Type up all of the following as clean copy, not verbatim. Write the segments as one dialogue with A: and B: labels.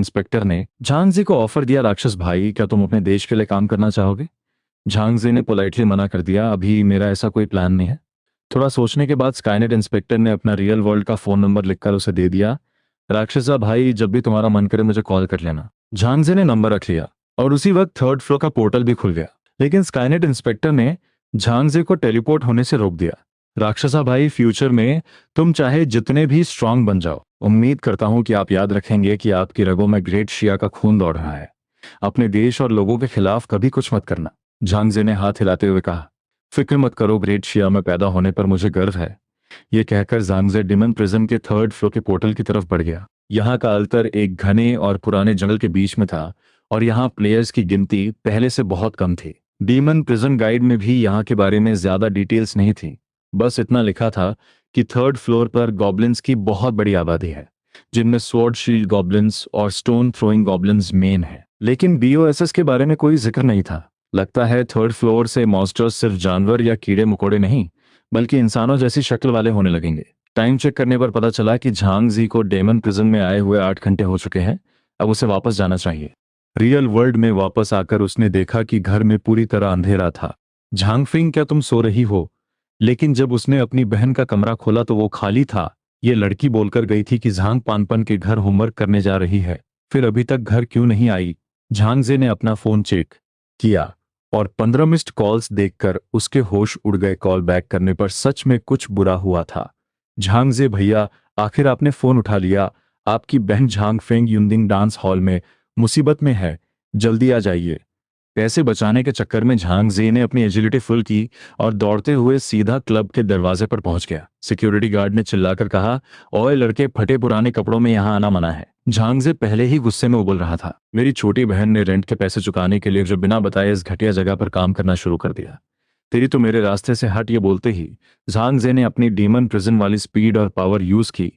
A: Inspector ने झांगजी को offer दिया, राक्षस भाई क्या तुम अपने देश के लिए काम करना चाहोगे? झांगजी ने पोलाइटली मना कर दिया, अभी मेरा ऐसा कोई प्लान नहीं है। थोड़ा सोचने के बाद स्काईनेट इंस्पेक्टर ने अपना रियल वर्ल्ड का फोन नंबर लिखकर उसे दे दिया। राक्षसा भाई जब भी तुम्हारा मन करे मुझे कॉल कर लेना। झांगजी ने नंबर रख लिया और उसी वक्त थर्ड फ्लोर का पोर्टल भी खुल गया। लेकिन स्काईनेट इंस्पेक्टर ने झांगजी को टेलीपोर्ट होने से रोक दिया। राक्षसा भाई फ्यूचर में तुम चाहे जितने भी स्ट्रांग बन जाओ, उम्मीद करता हूं कि आप याद रखेंगे कि आपकी रगों में ग्रेट शिया का खून दौड़ रहा है। अपने देश और लोगों के खिलाफ कभी कुछ मत करना। झांगजे ने हाथ हिलाते हुए कहा। फिक्र मत करो, ग्रेट शिया में पैदा होने पर मुझे गर्व है। ये कहकर झांगजे डिमन प्रिजन के थर्ड फ्लोर के पोर्टल की तरफ बढ़ गया। यहाँ का अल्तर एक घने और पुराने जंगल के बीच में था और यहाँ प्लेयर्स की गिनती पहले से बहुत कम थी। डीमन प्रिजन गाइड में भी यहाँ के बारे में ज्यादा डिटेल्स नहीं थी। बस इतना लिखा था कि थर्ड फ्लोर पर गॉब्लिन्स की बहुत बड़ी आबादी है, जिनमें स्वॉर्ड शील्ड गॉब्लिन्स और स्टोन थ्रोइंग गॉब्लिन्स मेन है। लेकिन बीओएसएस के बारे में कोई जिक्र नहीं था। लगता है थर्ड फ्लोर से मॉन्स्टर्स सिर्फ जानवर या कीड़े मकोड़े नहीं, बल्कि इंसानों जैसी शक्ल वाले होने लगेंगे। टाइम चेक करने पर पता चला कि झांगजी को डेमन प्रिजन में आए हुए 8 घंटे हो चुके हैं। अब उसे वापस जाना चाहिए। रियल वर्ल्ड में वापस आकर उसने देखा कि घर में पूरी तरह अंधेरा था। झांगफिंग क्या तुम सो रही हो? लेकिन जब उसने अपनी बहन का कमरा खोला तो वो खाली था। ये लड़की बोलकर गई थी कि झांग पानपन के घर होमवर्क करने जा रही है, फिर अभी तक घर क्यों नहीं आई? झांगजे ने अपना फोन चेक किया और 15 मिस्ड कॉल्स देखकर उसके होश उड़ गए। कॉल बैक करने पर सच में कुछ बुरा हुआ था। झांगजे भैया, आखिर आपने फोन उठा लिया। आपकी बहन झांगफेंग युनदिंग डांस हॉल में मुसीबत में है, जल्दी आ जाइए। पैसे बचाने के चक्कर में झांगजे ने अपनी एजिलिटी फुल की और दौड़ते हुए सीधा क्लब के दरवाजे पर पहुंच गया। सिक्योरिटी गार्ड ने चिल्लाकर कहा, ओए लड़के, फटे पुराने कपड़ों में यहां आना मना है। झांगजे पहले ही गुस्से में उबल रहा था। मेरी छोटी बहन ने रेंट के पैसे चुकाने के लिए जो बिना बताए इस घटिया जगह पर काम करना शुरू कर दिया। तेरी तो मेरे रास्ते से हट। ये बोलते ही झांगजे ने अपनी डीमन प्रिजन वाली स्पीड और पावर यूज की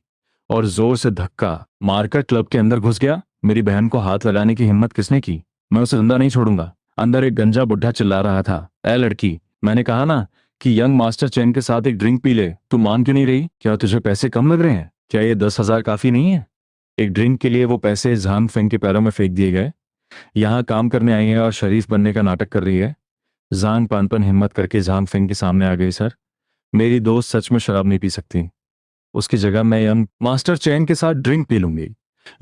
A: और जोर से धक्का मारकर क्लब के अंदर घुस गया। मेरी बहन को हाथ लगाने की हिम्मत किसने की? मैं उसे जिंदा नहीं छोड़ूंगा। अंदर एक गंजा बुढ़ा चिल्ला रहा था, ए लड़की, मैंने कहा ना कि यंग मास्टर चैन के साथ एक ड्रिंक पी ले। तू मान क्यों नहीं रही? क्या तुझे पैसे कम लग रहे हैं? क्या ये 10,000 काफी नहीं है? एक ड्रिंक के लिए वो पैसे झांग फेंग के पैरों में फेंक दिए गए। यहाँ काम करने आई है और शरीफ बनने का नाटक कर रही है। जांग पानपन हिम्मत करके झांग फेंग के सामने आ गई। सर, मेरी दोस्त सच में शराब नहीं पी सकती। उसकी जगह मैं यंग मास्टर चैन के साथ ड्रिंक पी लूंगी।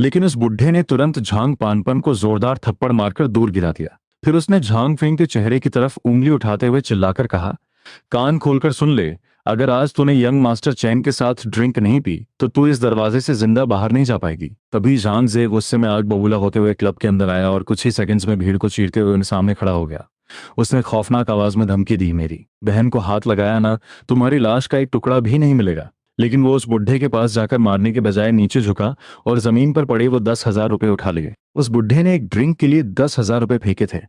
A: लेकिन उस बुढ़े ने तुरंत झांग पानपन को जोरदार थप्पड़ मारकर दूर गिरा दिया। फिर उसने झांग फेंग के चेहरे की तरफ उंगली उठाते हुए चिल्लाकर कहा, कान खोलकर सुन ले, अगर आज तूने यंग मास्टर चैन के साथ ड्रिंक नहीं पी तो तू इस दरवाजे से जिंदा बाहर नहीं जा पाएगी। तभी झांगजे गुस्से में आग बबूला होते हुए क्लब के अंदर आया और कुछ ही सेकंड्स में भीड़ को चीरते हुए उनके सामने खड़ा हो गया। उसने खौफनाक आवाज में धमकी दी, मेरी बहन को हाथ लगाया ना, तुम्हारी लाश का एक टुकड़ा भी नहीं मिलेगा। लेकिन वो उस बुढ़े के पास जाकर मारने के बजाय नीचे झुका और जमीन पर पड़े वो 10,000 रुपए उठा लिए। उस बुढ़े ने एक ड्रिंक के लिए 10,000 रुपए फेंके थे,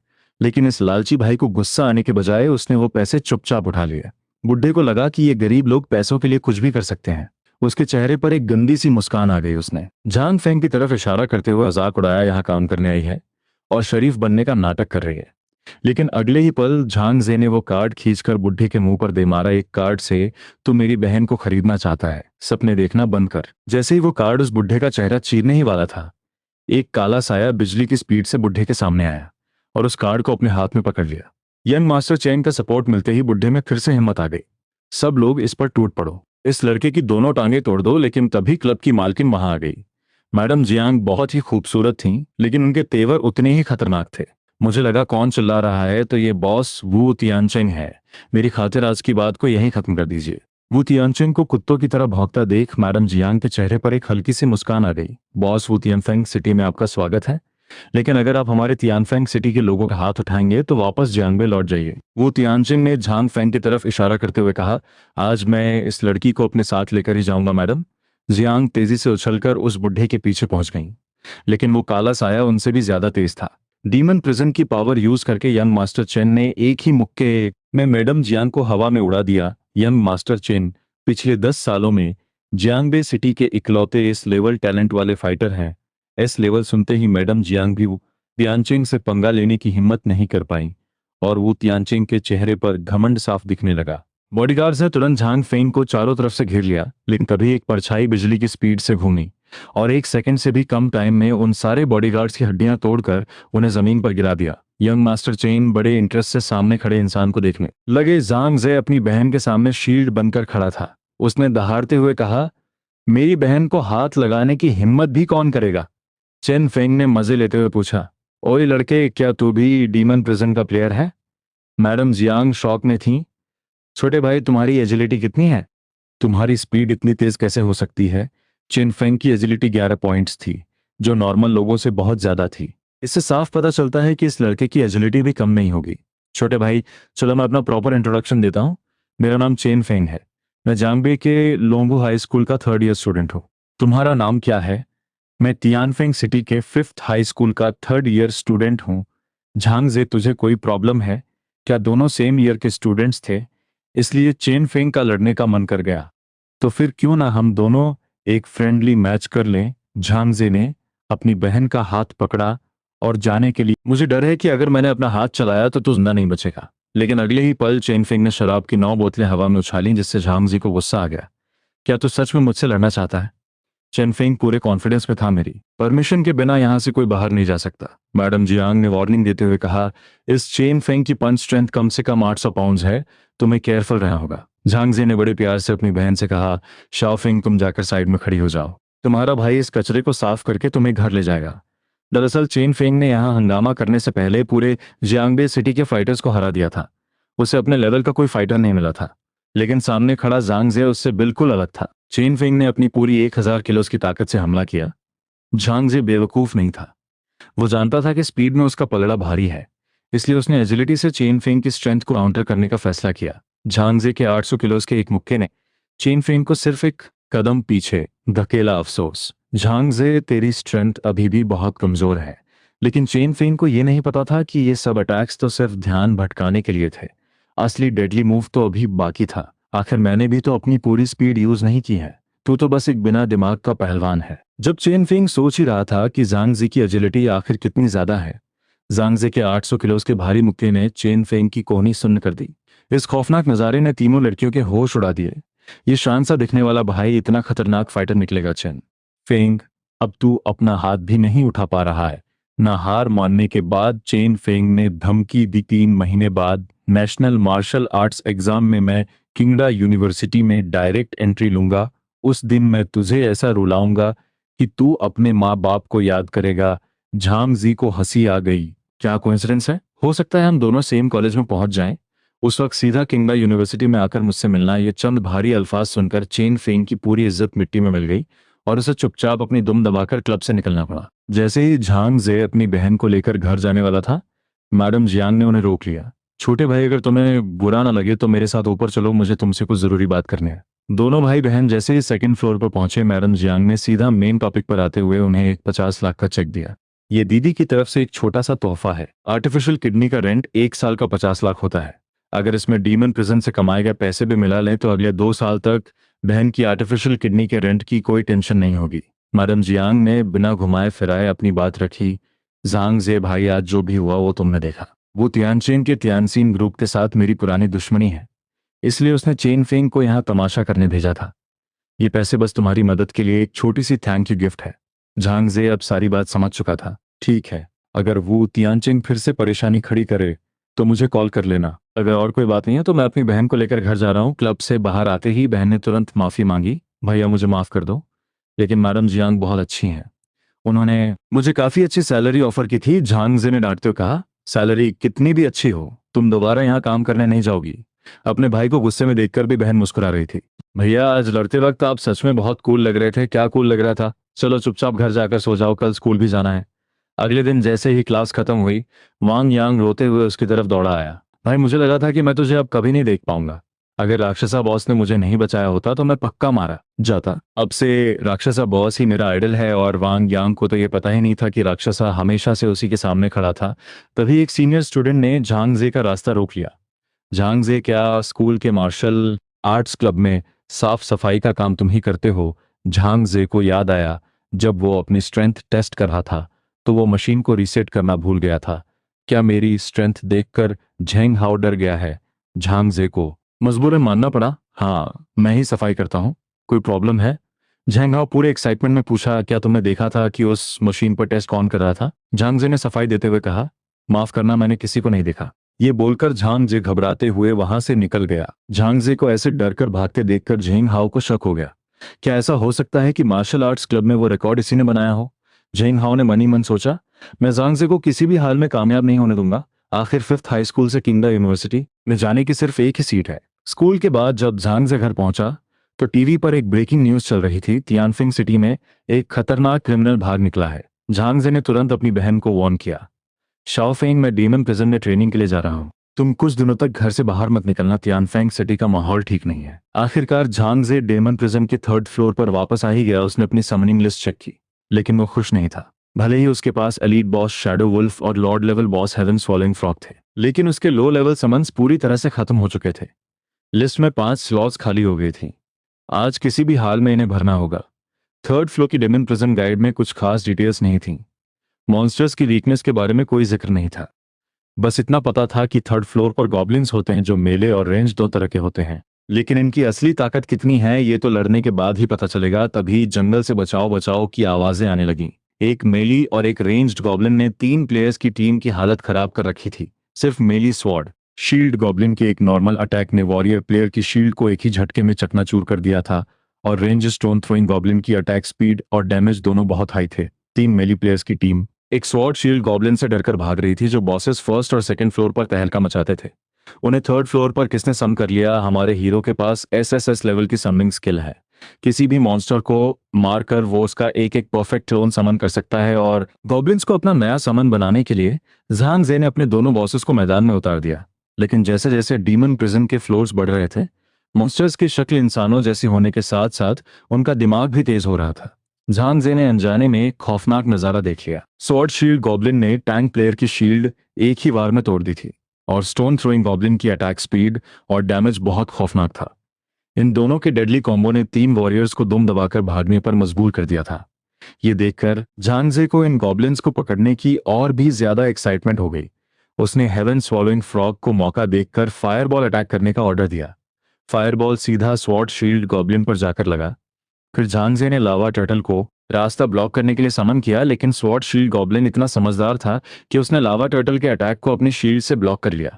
A: लेकिन इस लालची भाई को गुस्सा आने के बजाय उसने वो पैसे चुपचाप उठा लिए। बुढ़े को लगा कि ये गरीब लोग पैसों के लिए कुछ भी कर सकते हैं। उसके चेहरे पर एक गंदी सी मुस्कान आ गई। उसने झांग फेंग की तरफ इशारा करते हुए मजाक उड़ाया, यहाँ काम करने आई है और शरीफ बनने का नाटक कर रही है। लेकिन अगले ही पल झांगजे ने वो कार्ड खींचकर बुढ़े के मुंह पर दे मारा। एक कार्ड से तू मेरी बहन को खरीदना चाहता है, सपने देखना बंद कर। जैसे ही वो कार्ड उस बुढ़े का चेहरा चीरने ही वाला था, एक काला साया बिजली की स्पीड से बुढ़े के सामने आया और उस कार्ड को अपने हाथ में पकड़ लिया। यंग मास्टर चैन का सपोर्ट मिलते ही बुढ़े में फिर से हिम्मत आ गई। सब लोग इस पर टूट पड़ो, इस लड़के की दोनों टांगे तोड़ दो। लेकिन तभी क्लब की मालकिन वहां आ गई। मैडम जियांग बहुत ही खूबसूरत थीं, लेकिन उनके तेवर उतने ही खतरनाक थे। मुझे लगा कौन चिल्ला रहा है, तो ये बॉस वू तियानचेंग है। मेरी खातिर आज की बात को यहीं खत्म कर दीजिए। वू तियानचेंग को कुत्तों की तरह भौंकता देख मैडम जियांग के चेहरे पर एक हल्की सी मुस्कान आ गई। बॉस, वू तियानफेंग सिटी में आपका स्वागत है, लेकिन अगर आप हमारे तियानफेंग सिटी के लोगों का हाथ उठाएंगे तो वापस जियांग में लौट जाइए। वो तियानचिंग ने झांग फेंग की तरफ इशारा करते हुए कहा, आज मैं इस लड़की को अपने साथ लेकर ही जाऊंगा मैडम। जियांग तेजी से उछलकर उस बुढ़े के पीछे पहुंच गई, लेकिन वो काला साया उनसे भी ज्यादा तेज था। डीमन प्रिजन की पावर यूज करके यंग मास्टर चेन ने एक ही मुक्के में मैडम जियांग को हवा में उड़ा दिया। यंग मास्टर चेन पिछले 10 सालों में जियांगबे सिटी के इकलौते इस लेवल टैलेंट वाले फाइटर हैं। एस लेवल सुनते ही मैडम जियांग भी तियानचिंग से पंगा लेने की हिम्मत नहीं कर पाई और वो तियानचिंग के चेहरे पर घमंड साफ दिखने लगा। बॉडीगार्ड्स ने तुरंत झांग फेंग को चारों तरफ से घेर लिया, लेकिन तभी एक परछाई बिजली की स्पीड से घूमी और 1 सेकंड से भी कम टाइम में उन सारे बॉडीगार्ड्स की हड्डियां तोड़कर उन्हें जमीन पर गिरा दिया। यंग मास्टर चेन बड़े इंटरेस्ट से सामने खड़े इंसान को देखने लगे। जांग जे अपनी बहन के सामने शील्ड बनकर खड़ा था। उसने दहाड़ते हुए कहा, मेरी बहन को हाथ लगाने की हिम्मत भी कौन करेगा? चेन फेंग ने मजे लेते हुए पूछा, ओए लड़के, क्या तू भी डीमन प्रिजन का प्लेयर है? मैडम जियांग शॉक में थी। छोटे भाई, तुम्हारी एजिलिटी कितनी है? तुम्हारी स्पीड इतनी तेज कैसे हो सकती है? चिन फेंग की एजिलिटी 11 पॉइंट्स थी, जो नॉर्मल लोगों से बहुत ज्यादा थी। इससे साफ पता चलता है कि इस लड़के की एजिलिटी भी कम नहीं होगी। छोटे भाई, चलो मैं अपना प्रॉपर इंट्रोडक्शन देता हूँ। मेरा नाम चेन फेंग है। मैं जांगबे के लोंगू हाई स्कूल का 3rd ईयर स्टूडेंट हूँ। तुम्हारा नाम क्या है? मैं तियानफेंग सिटी के 5th हाई स्कूल का 3rd ईयर स्टूडेंट हूँ। झांगजे, तुझे कोई प्रॉब्लम है क्या? दोनों सेम ईयर के स्टूडेंट्स थे, इसलिए चेन फेंग का लड़ने का मन कर गया। तो फिर क्यों ना हम दोनों एक फ्रेंडली मैच कर लें? झांगजे ने अपनी बहन का हाथ पकड़ा और जाने के लिए। मुझे डर है कि अगर मैंने अपना हाथ चलाया तो तू जिंदा नहीं बचेगा। लेकिन अगले ही पल चेन फेंग ने शराब की 9 बोतलें हवा में उछाली, जिससे झांगजी को गुस्सा आ गया। क्या तू सच में मुझसे लड़ना चाहता है? चेनफेंग पूरे कॉन्फिडेंस में था, मेरी परमिशन के बिना यहां से कोई बाहर नहीं जा सकता। मैडम जियांग ने वार्निंग देते हुए कहा, इस चेनफेंग की पंच स्ट्रेंथ कम से कम 800 पाउंड्स है, तुम्हें केयरफुल रहना होगा। झांगजे ने बड़े प्यार से अपनी बहन से कहा, शाओफिंग, तुम जाकर साइड में खड़ी हो जाओ, तुम्हारा भाई इस कचरे को साफ करके तुम्हें घर ले जाएगा। दरअसल चेन फेंग ने यहाँ हंगामा करने से पहले पूरे जियांगबे सिटी के फाइटर्स को हरा दिया था। उसे अपने लेवल का कोई फाइटर नहीं मिला था, लेकिन सामने खड़ा झांगजे उससे बिल्कुल अलग था। चेन फेंग ने अपनी पूरी 1000 किलोस की ताकत से हमला किया। झांगजे बेवकूफ नहीं था। वो जानता था कि स्पीड में उसका पलड़ा भारी है, इसलिए उसने एजिलिटी से चेन फेंग की स्ट्रेंथ को काउंटर करने का फैसला किया। झांगजे के 800 किलोस के एक मुक्के ने चेन फेंग को सिर्फ एक कदम पीछे धकेला। अफसोस झांगजे, तेरी स्ट्रेंथ अभी भी बहुत कमजोर है। लेकिन चेन फेंग को यह नहीं पता था कि ये सब अटैक्स तो सिर्फ ध्यान भटकाने के लिए थे। असली डेडली मूव तो अभी बाकी था। आखिर मैंने भी तो अपनी पूरी स्पीड यूज नहीं की है, तू तो बस एक बिना दिमाग का पहलवान है। जब चेन फिंग सोच ही रहा था कि झांगजी की एजिलिटी आखिर कितनी ज्यादा है, झांगजे के 800 किलोस के भारी मुक्के ने चेन फेंग की कोहनी सुन्न कर दी। इस खौफनाक नजारे ने तीनों लड़कियों के होश उड़ा दिए। ये शान सा दिखने वाला भाई इतना खतरनाक फाइटर निकलेगा? चेन फेंग, अब तू अपना हाथ भी नहीं उठा पा रहा है ना? हार मानने के बाद चेन फेंग ने धमकी दी, 3 महीने बाद नेशनल मार्शल आर्ट्स एग्जाम में मैं किंगडा यूनिवर्सिटी में डायरेक्ट एंट्री लूंगा। उस दिन मैं तुझे ऐसा रुलाऊंगा कि तू अपने माँ बाप को याद करेगा। झांगजी को हंसी आ गई। क्या कोइंसिडेंस है? हो सकता है हम दोनों सेम कॉलेज में पहुंच जाएं। उस वक्त सीधा किंगडा यूनिवर्सिटी में आकर मुझसे मिलना। ये चंद भारी अल्फाज सुनकर चेन फेंग की पूरी इज्जत मिट्टी में मिल गई और उसे चुपचाप अपनी दुम दबाकर क्लब से निकलना पड़ा। जैसे ही झांगजे अपनी बहन को लेकर घर जाने वाला था, मैडम जियांग ने उन्हें रोक लिया। छोटे भाई, अगर तुम्हें बुरा ना लगे तो मेरे साथ ऊपर चलो, मुझे तुमसे कुछ जरूरी बात करनी है। दोनों भाई बहन जैसे ही 2nd फ्लोर पर पहुंचे, मैडम जियांग ने सीधा मेन टॉपिक पर आते हुए उन्हें एक 50 लाख का चेक दिया। ये दीदी की तरफ से एक छोटा सा तोहफा है। आर्टिफिशियल किडनी का रेंट 1 साल का 50 लाख होता है। अगर इसमें डीमन प्रिजन से कमाए गए पैसे भी मिला लें तो अगले 2 साल तक बहन की आर्टिफिशियल किडनी के रेंट की कोई टेंशन नहीं होगी। मैडम जियांग ने बिना घुमाए फिराए अपनी बात रखी। झांगजे भाई, आज जो भी हुआ वो तुमने देखा। वो तियानचेन के तियानसीन ग्रुप के साथ मेरी पुरानी दुश्मनी है, इसलिए उसने चेन फेंग को यहाँ तमाशा करने भेजा था। ये पैसे बस तुम्हारी मदद के लिए एक छोटी सी थैंक यू गिफ्ट है। झांगजे अब सारी बात समझ चुका था। ठीक है, अगर वो तियानचेन फिर से परेशानी खड़ी करे तो मुझे कॉल कर लेना। अगर और कोई बात नहीं है तो मैं अपनी बहन को लेकर घर जा रहा हूँ। क्लब से बाहर आते ही बहन ने तुरंत माफी मांगी, भैया मुझे माफ कर दो। लेकिन मैडम जियांग बहुत अच्छी हैं, उन्होंने मुझे काफी अच्छी सैलरी ऑफर की थी। झांगजे ने डांटते हुए कहा, सैलरी कितनी भी अच्छी हो, तुम दोबारा यहाँ काम करने नहीं जाओगी। अपने भाई को गुस्से में देखकर भी बहन मुस्कुरा रही थी। भैया, आज लड़ते वक्त आप सच में बहुत कूल लग रहे थे। क्या कूल लग रहा था? चलो चुपचाप घर जाकर सो जाओ, कल स्कूल भी जाना है। अगले दिन जैसे ही क्लास खत्म हुई, वांग यांग रोते हुए उसकी तरफ दौड़ा आया। भाई, मुझे लगा था कि मैं तुझे अब कभी नहीं देख पाऊंगा। अगर राक्षसा बॉस ने मुझे नहीं बचाया होता तो मैं पक्का मारा जाता। अब से राक्षसा बॉस ही मेरा आइडल है। और वांग यांग को तो ये पता ही नहीं था कि राक्षसा हमेशा से उसी के सामने खड़ा था। तभी एक सीनियर स्टूडेंट ने झांगजे का रास्ता रोक लिया। झांगजे, क्या स्कूल के मार्शल आर्ट्स क्लब में साफ सफाई का काम तुम ही करते हो? झांगजे को याद आया, जब वो अपनी स्ट्रेंथ टेस्ट कर रहा था तो वो मशीन को रीसेट करना भूल गया था। क्या मेरी स्ट्रेंथ देखकर झेंग हाओ डर गया है? झांगजे को मजबूरन मानना पड़ा। हाँ, मैं ही सफाई करता हूँ। कोई प्रॉब्लम है? झेंगहाओ पूरे एक्साइटमेंट में पूछा, क्या तुमने देखा था कि उस मशीन पर टेस्ट कौन कर रहा था? झांगजे ने सफाई देते हुए कहा, माफ करना, मैंने किसी को नहीं देखा। ये बोलकर झांगजे घबराते हुए वहां से निकल गया। झांगजे को ऐसे डर कर भागते देखकर झेंगहाओ को शक हो गया। क्या ऐसा हो सकता है कि मार्शल आर्ट्स क्लब में वो रिकॉर्ड इसी ने बनाया हो? झेंगहाओ ने मन ही मन सोचा, मैं झांगजे को किसी भी हाल में कामयाब नहीं होने दूंगा। आखिर 5th हाई स्कूल से किंगडा यूनिवर्सिटी में जाने की सिर्फ एक ही सीट है। स्कूल के बाद जब झांगजे घर पहुंचा तो टीवी पर एक ब्रेकिंग न्यूज चल रही थी। तियानफिंग सिटी में एक खतरनाक क्रिमिनल भाग निकला है। झांगजे ने तुरंत अपनी बहन को वार्न किया, शाओफेंग, मैं डीमन प्रिजन में ट्रेनिंग के लिए जा रहा हूँ। तुम कुछ दिनों तक घर से बाहर मत निकलना, तियानफेंग सिटी का माहौल ठीक नहीं है। आखिरकार झांगजे डेमन प्रिजन के 3rd फ्लोर पर वापस आ ही गया। उसने अपनी समनिंग लिस्ट चेक की, लेकिन वो खुश नहीं था। भले ही उसके पास एलीट बॉस शैडो वुल्फ और lord level boss heaven swallowing frog थे, लेकिन उसके लो लेवल समन्स पूरी तरह से खत्म हो चुके थे। लिस्ट में 5 स्लॉट्स खाली हो गई थी। आज किसी भी हाल में इन्हें भरना होगा। 3rd फ्लोर की डेमन प्रिजन गाइड में कुछ खास डिटेल्स नहीं थी। मॉन्स्टर्स की वीकनेस के बारे में कोई जिक्र नहीं था। बस इतना पता था कि 3rd फ्लोर पर गॉब्लिन्स होते हैं जो मेले और रेंज दो तरह के होते हैं, लेकिन इनकी असली ताकत कितनी है ये तो लड़ने के बाद ही पता चलेगा। तभी जंगल से बचाओ बचाओ की आवाजें आने लगीं। एक मेली और एक रेंज्ड गॉब्लिन ने 3 प्लेयर्स की टीम की हालत खराब कर रखी थी। सिर्फ मेली स्वॉर्ड शील्ड गॉब्लिन के एक नॉर्मल अटैक ने वॉरियर प्लेयर की शील्ड को एक ही झटके में चकनाचूर कर दिया था, और रेंज स्टोन थ्रोइंग गॉब्लिन की अटैक स्पीड और डैमेज दोनों बहुत हाई थे। 3 मेली प्लेयर्स की टीम एक स्वॉर्ड शील्ड गॉब्लिन से डरकर भाग रही थी, जो बॉसेस 1st और 2nd फ्लोर पर तहलका मचाते थे। उन्हें 3rd फ्लोर पर किसने सम कर लिया? हमारे हीरो के पास एसएसएस लेवल की समनिंग स्किल है। किसी भी मॉन्स्टर को मारकर वो उसका एक एक परफेक्ट क्लोन समन कर सकता है, और गॉब्लिन्स को अपना नया समन बनाने के लिए झांगजे ने अपने दोनों बॉसेस को मैदान में उतार दिया। लेकिन जैसे जैसे डीमन प्रिजन के फ्लोर्स बढ़ रहे थे, मॉन्स्टर्स की शक्ल इंसानों जैसी होने के साथ साथ उनका दिमाग भी तेज हो रहा था। झांगजे ने अनजाने में एक खौफनाक नजारा देख लिया। स्वॉर्ड शील्ड गॉब्लिन ने टैंक प्लेयर की शील्ड एक ही बार में तोड़ दी थी, और स्टोन थ्रोइंग गॉब्लिन की अटैक स्पीड और डैमेज बहुत खौफनाक था। इन दोनों के डेडली कॉम्बो ने 3 वॉरियर्स को दुम दबाकर भागने पर मजबूर कर दिया था। ये देखकर झांगजे को इन गॉब्लिन्स को पकड़ने की और भी ज्यादा एक्साइटमेंट हो गई। उसने हेवन स्वॉलोइंग फ्रॉग को मौका देखकर फायरबॉल अटैक करने का ऑर्डर दिया। फायरबॉल सीधा स्वॉर्ड शील्ड गॉब्लिन पर जाकर लगा। फिर झांगजे ने लावा टर्टल को रास्ता ब्लॉक करने के लिए समन किया, लेकिन स्वॉर्ड शील्ड गॉब्लिन इतना समझदार था कि उसने लावा टर्टल के अटैक को अपनी शील्ड से ब्लॉक कर लिया।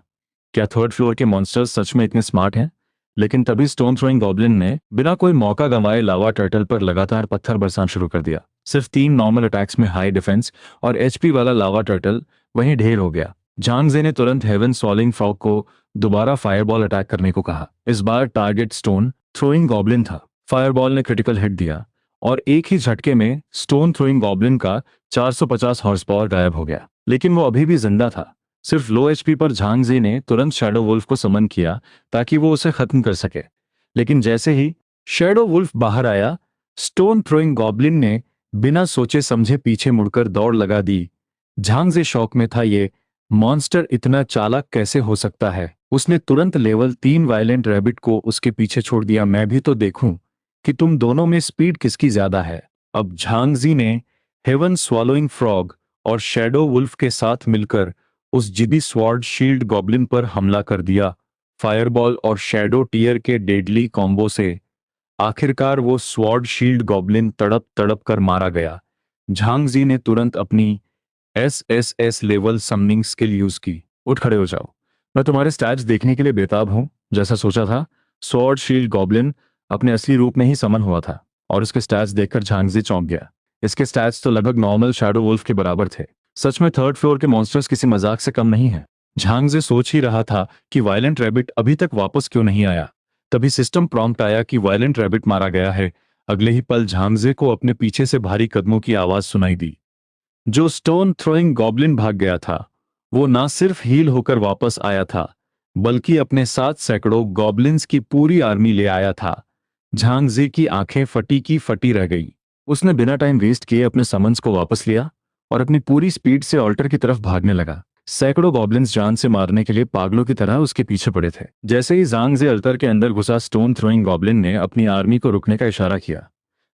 A: क्या 3rd फ्लोर के मॉन्स्टर्स सच में इतने स्मार्ट हैं? लेकिन तभी स्टोन थ्रोइंग गॉब्लिन ने बिना कोई मौका गंवाए लावा टर्टल पर लगातार पत्थर बरसाना शुरू कर दिया। सिर्फ 3 नॉर्मल अटैक्स में हाई डिफेंस और एचपी वाला लावा टर्टल वहीं ढेर हो गया। झांगजे ने तुरंत हेवन सॉलिंग फ्रॉग को दोबारा फायरबॉल अटैक करने को कहा। इस बार टारगेट स्टोन थ्रोइंग गॉब्लिन था। फायरबॉल ने क्रिटिकल हिट दिया और एक ही झटके में स्टोन थ्रोइंग गॉब्लिन का 450 हॉर्स पावर गायब हो गया। लेकिन वो अभी भी जिंदा था। सिर्फ लो एचपी पर झांगजे ने तुरंत शैडो वुल्फ को समन किया ताकि वो उसे खत्म कर सके। लेकिन जैसे ही शैडो वुल्फ बाहर आया, स्टोन थ्रोइंग गॉब्लिन ने बिना सोचे समझे पीछे मुड़कर दौड़ लगा दी। झांगजे शौक में था, ये मॉन्स्टर इतना चालाक कैसे हो सकता है। उसने तुरंत लेवल 3 वायलेंट रैबिट को उसके पीछे छोड़ दिया। मैं भी तो देखूं कि तुम दोनों में स्पीड किसकी ज्यादा है। अब झांगजी ने हेवन स्वॉलोइंग फ्रॉग और शैडो वुल्फ के साथ मिलकर उस जिदी स्वॉर्ड शील्ड गॉब्लिन पर हमला कर दिया। फायरबॉल और शैडो टीयर के डेडली कॉम्बो से आखिरकार वो स्वॉर्ड शील्ड गॉब्लिन तड़प तड़प कर मारा गया। झांगजी ने तुरंत अपनी SSS level summoning skill use की। उठ खड़े हो जाओ, मैं तुम्हारे स्टैट्स देखने के लिए बेताब हूं। जैसा सोचा था, स्वॉर्ड शील्ड गॉब्लिन अपने असली रूप में ही समन हुआ था, और उसके स्टैट्स देखकर झांगजी चौंक गया। इसके स्टैट्स तो लगभग नॉर्मल शैडो वुल्फ के बराबर थे। सच में 3rd फ्लोर के मॉन्स्टर्स किसी मजाक से कम नहीं है। झांगजे सोच ही रहा था कि वायलेंट रैबिट अभी तक वापस क्यों नहीं आया। तभी सिस्टम प्रॉम्प्ट आया कि वायलेंट रैबिट मारा गया है। अगले ही पल झांगजे को अपने पीछे से भारी कदमों की आवाज सुनाई दी। जो स्टोन थ्रोइंग गॉब्लिन भाग गया था, वो ना सिर्फ हील होकर वापस आया था, बल्कि अपने साथ सैकड़ों गॉब्लिन्स की पूरी आर्मी ले आया था। झांगजे की आंखें फटी की फटी रह गई। उसने बिना टाइम वेस्ट किए अपने समन्स को वापस लिया और अपनी पूरी स्पीड से ऑल्टर की तरफ भागने लगा। सैकड़ों गॉब्लिन्स जान से मारने के लिए पागलों की तरह उसके पीछे पड़े थे। जैसे ही झांगजे अल्तर के अंदर घुसा, स्टोन थ्रोइंग गॉब्लिन ने अपनी आर्मी को रुकने का इशारा किया।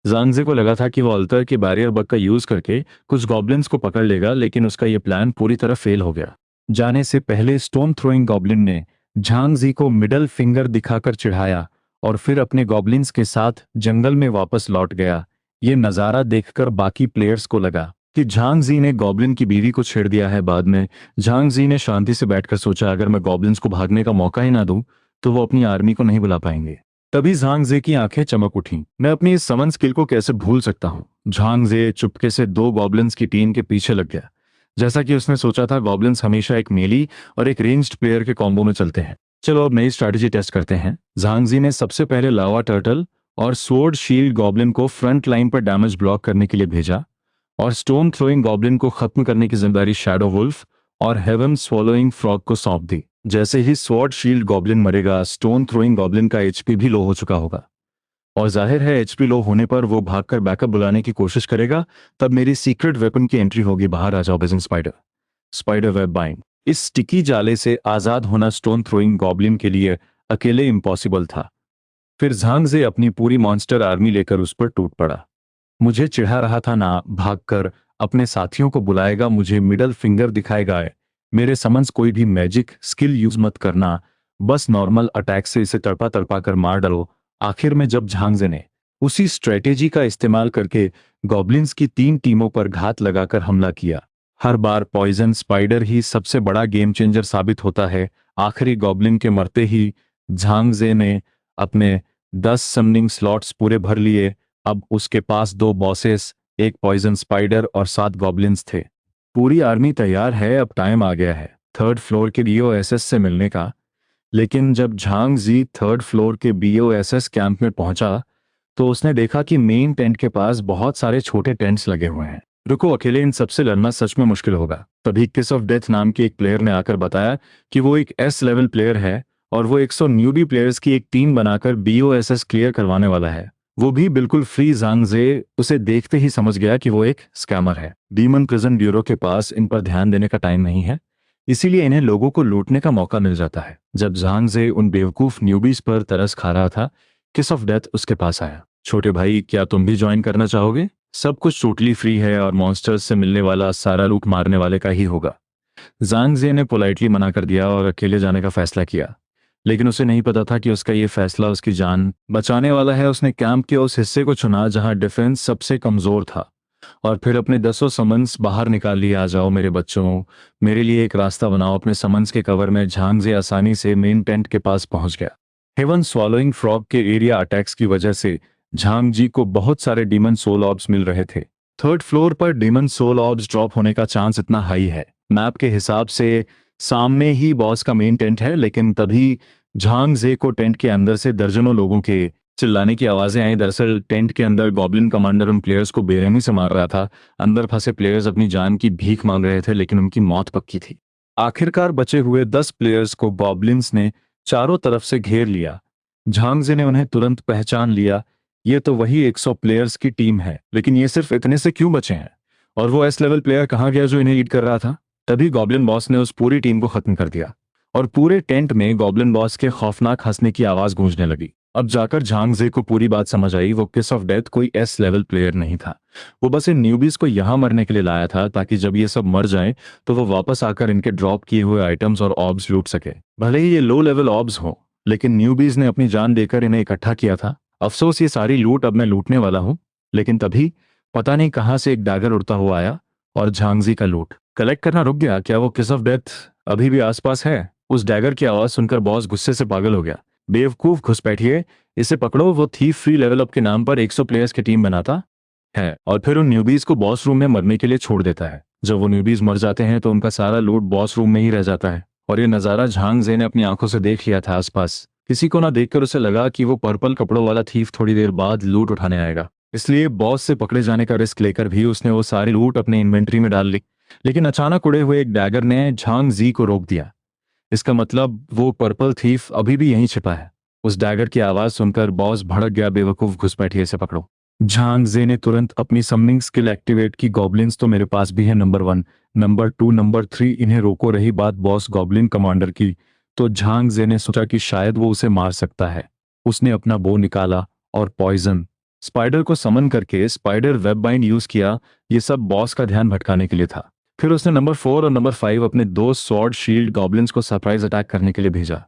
A: झांगजे को लगा था कि वो अल्तर के बैरियर बग का यूज करके कुछ गॉब्लिन्स को पकड़ लेगा, लेकिन उसका यह प्लान पूरी तरह फेल हो गया। जाने से पहले स्टोन थ्रोइंग गॉब्लिन ने झांगजी को मिडल फिंगर दिखाकर चिढ़ाया और फिर अपने गॉब्लिन्स के साथ जंगल में वापस लौट गया। ये नज़ारा देखकर बाकी प्लेयर्स को लगा कि झांग जी ने गॉब्लिन की बीवी को छेड़ दिया है। बाद में झांग जी ने शांति से बैठकर सोचा, अगर मैं गॉब्लिन्स को भागने का मौका ही ना दूं तो वो अपनी आर्मी को नहीं बुला पाएंगे। तभी झांग जे की आंखें चमक उठीं। मैं अपनी इस समन स्किल को कैसे भूल सकता हूँ। झांग जे चुपके से दो गॉब्लिन्स की टीम के पीछे लग गया। जैसा कि उसने सोचा था, गॉब्लिन्स हमेशा एक मेली और एक रेंज्ड प्लेयर के कॉम्बो में चलते हैं। चलो अब नई स्ट्रैटेजी टेस्ट करते हैं। झांग जी ने सबसे पहले लावा टर्टल और स्वॉर्ड शील्ड गॉब्लिन को फ्रंट लाइन पर डैमेज ब्लॉक करने के लिए भेजा और स्टोन थ्रोइंग गॉब्लिन को खत्म करने की जिम्मेदारी शैडो वुल्फ और हेवन स्वॉलोइंग फ्रॉग को सौंप दी। जैसे ही स्वॉर्ड शील्ड गॉब्लिन मरेगा, स्टोन थ्रोइंग गॉब्लिन का एचपी भी लो हो चुका होगा और जाहिर है एचपी लो होने पर वो भागकर बैकअप बुलाने की कोशिश करेगा। तब मेरी सीक्रेट वेपन की एंट्री होगी। बाहर आ जाओ Beijing spider. Spider web bind. इस स्टिकी जाले से आजाद होना स्टोन थ्रोइंग गॉब्लिन के लिए अकेले इम्पॉसिबल था। फिर झांग जे अपनी पूरी मॉन्स्टर आर्मी लेकर उस पर टूट पड़ा। मुझे चिढ़ा रहा था ना, भागकर अपने साथियों को बुलाएगा, मुझे मिडल फिंगर दिखाएगा, मेरे समन्स कोई भी मैजिक स्किल यूज मत करना, बस नॉर्मल अटैक से इसे तड़पा तड़पा कर मार डालो। आखिर में जब झांगजे ने उसी स्ट्रेटेजी का इस्तेमाल करके गॉब्लिन्स की 3 टीमों पर घात लगाकर हमला किया। हर बार पॉइजन स्पाइडर ही सबसे बड़ा गेम चेंजर साबित होता है। आखिरी गॉब्लिन के मरते ही झांगजे ने अपने 10 समनिंग स्लॉट्स पूरे भर लिए। अब उसके पास 2 बॉसेस, एक पॉइजन स्पाइडर और 7 गॉब्लिन्स थे। पूरी आर्मी तैयार है। अब टाइम आ गया है 3rd फ्लोर के बीओएसएस से मिलने का। लेकिन जब झांग जी 3rd फ्लोर के बीओएसएस कैंप में पहुंचा तो उसने देखा कि मेन टेंट के पास बहुत सारे छोटे टेंट्स लगे हुए हैं। रुको, अकेले इन सबसे लड़ना सच में मुश्किल होगा। तभी किस ऑफ डेथ नाम के एक प्लेयर ने आकर बताया कि वो एक एस लेवल प्लेयर है और वो 100 न्यूबी प्लेयर्स की एक टीम बनाकर बीओएसएस क्लियर करवाने वाला है, वो भी बिल्कुल फ्री। झांग जे उसे देखते ही समझ गया कि वो एक स्कैमर है। डीमन प्रिजन ब्यूरो के पास इन पर ध्यान देने का टाइम नहीं है, इसीलिए इन्हें लोगों को लूटने का मौका मिल जाता है। जब झांग जे उन बेवकूफ न्यूबीज पर तरस खा रहा था, किस ऑफ डेथ उसके पास आया। छोटे भाई, क्या तुम भी ज्वाइन करना चाहोगे? सब कुछ टोटली फ्री है और मॉन्स्टर्स से मिलने वाला सारा लूट मारने वाले का ही होगा। झांग जे ने पोलाइटली मना कर दिया और अकेले जाने का फैसला किया। लेकिन उसे नहीं पता था कि उसका ये फैसला उसकी जान बचाने वाला है। उसने कैंप के उस हिस्से को चुना जहां डिफेंस सबसे कमजोर था और फिर अपने 10 समन्स बाहर निकाल लिए। आ जाओ मेरे बच्चों, मेरे लिए एक रास्ता बनाओ। अपने समन्स के कवर में झांग जे आसानी से मेन टेंट के पास पहुंच गया। हेवन स्वॉलोइंग फ्रॉग के एरिया अटैक्स की वजह से झांग जी को बहुत सारे डीमन सोल ऑर्ब्स मिल रहे थे। 3rd फ्लोर पर डीमन सोल ऑर्ब्स ड्रॉप होने का चांस इतना हाई है। मैप के हिसाब से सामने ही बॉस का मेन टेंट है। लेकिन तभी झांग जे को टेंट के अंदर से दर्जनों लोगों के चिल्लाने की आवाजें आई। दरअसल टेंट के अंदर गॉब्लिन कमांडर उन प्लेयर्स को बेरहमी से मार रहा था। अंदर फंसे प्लेयर्स अपनी जान की भीख मांग रहे थे, लेकिन उनकी मौत पक्की थी। आखिरकार बचे हुए 10 प्लेयर्स को गॉब्लिन्स ने चारों तरफ से घेर लिया। झांग जे ने उन्हें तुरंत पहचान लिया। ये तो वही 100 प्लेयर्स की टीम है, लेकिन ये सिर्फ इतने से क्यों बचे हैं? और वो एस लेवल प्लेयर कहाँ गया जो इन्हें लीड कर रहा था? तभी गॉब्लिन बॉस ने उस पूरी टीम को खत्म कर दिया और पूरे टेंट में गॉब्लिन बॉस के खौफनाक हंसने की आवाज गूंजने लगी। अब जाकर झांग जे को पूरी बात समझ आई। वो किस ऑफ डेथ कोई एस लेवल प्लेयर नहीं था। वो बस इन न्यूबीज को यहां मरने के लिए लाया था, ताकि जब ये सब मर जाएं तो वो वापस आकर इनके ड्रॉप किए हुए आइटम्स और ऑब्स लूट सके। भले ही ये लो लेवल ऑब्स हो, लेकिन न्यूबीज ने अपनी जान देकर इन्हें इकट्ठा किया था। अफसोस, ये सारी लूट अब मैं लूटने वाला हूं। लेकिन तभी पता नहीं कहां से एक डैगर उड़ता हुआ आया और झांगजी का लूट कलेक्ट करना रुक गया। क्या वो किस ऑफ डेथ अभी भी आसपास है? उस डैगर की आवाज सुनकर बॉस गुस्से से पागल हो गया। बेवकूफ, घुसपैठिए, इसे पकड़ो। वो थीफ फ्री लेवल अप के नाम पर 100 प्लेयर्स की टीम बनाता है और फिर उन न्यूबीज को बॉस रूम में मरने के लिए छोड़ देता है। जब वो न्यूबीज मर जाते हैं तो उनका सारा लूट बॉस रूम में ही रह जाता है। और ये नजारा झांग जे ने अपनी आंखों से देख लिया था। आसपास किसी को ना देखकर उसे लगा कि वो पर्पल कपड़ों वाला थीफ थोड़ी देर बाद लूट उठाने आएगा। इसलिए बॉस से पकड़े जाने का रिस्क लेकर भी उसने वो सारी लूट अपने इन्वेंट्री में डाल ली। लेकिन अचानक उड़े हुए एक डैगर ने झांग जी को रोक दिया। इसका मतलब वो पर्पल थीफ अभी भी यहीं छिपा है। उस डैगर की आवाज सुनकर बॉस भड़क गया। बेवकूफ, घुसपैठिए, इसे पकड़ो। झांग जे ने तुरंत अपनी समनिंग स्किल एक्टिवेट की। गॉब्लिन्स तो मेरे पास भी है, नंबर 1, नंबर 2, नंबर 3, इन्हें रोको। रही बात बॉस गॉब्लिन कमांडर की, तो झांग जे ने सोचा कि शायद वो उसे मार सकता है। उसने अपना बो निकाला और पॉइजन स्पाइडर को समन करके स्पाइडर वेब बाइंड यूज किया। ये सब बॉस का ध्यान भटकाने के लिए था। फिर उसने नंबर 4 और नंबर 5 अपने 2 स्वॉर्ड शील्ड गॉब्लिन्स को सरप्राइज अटैक करने के लिए भेजा।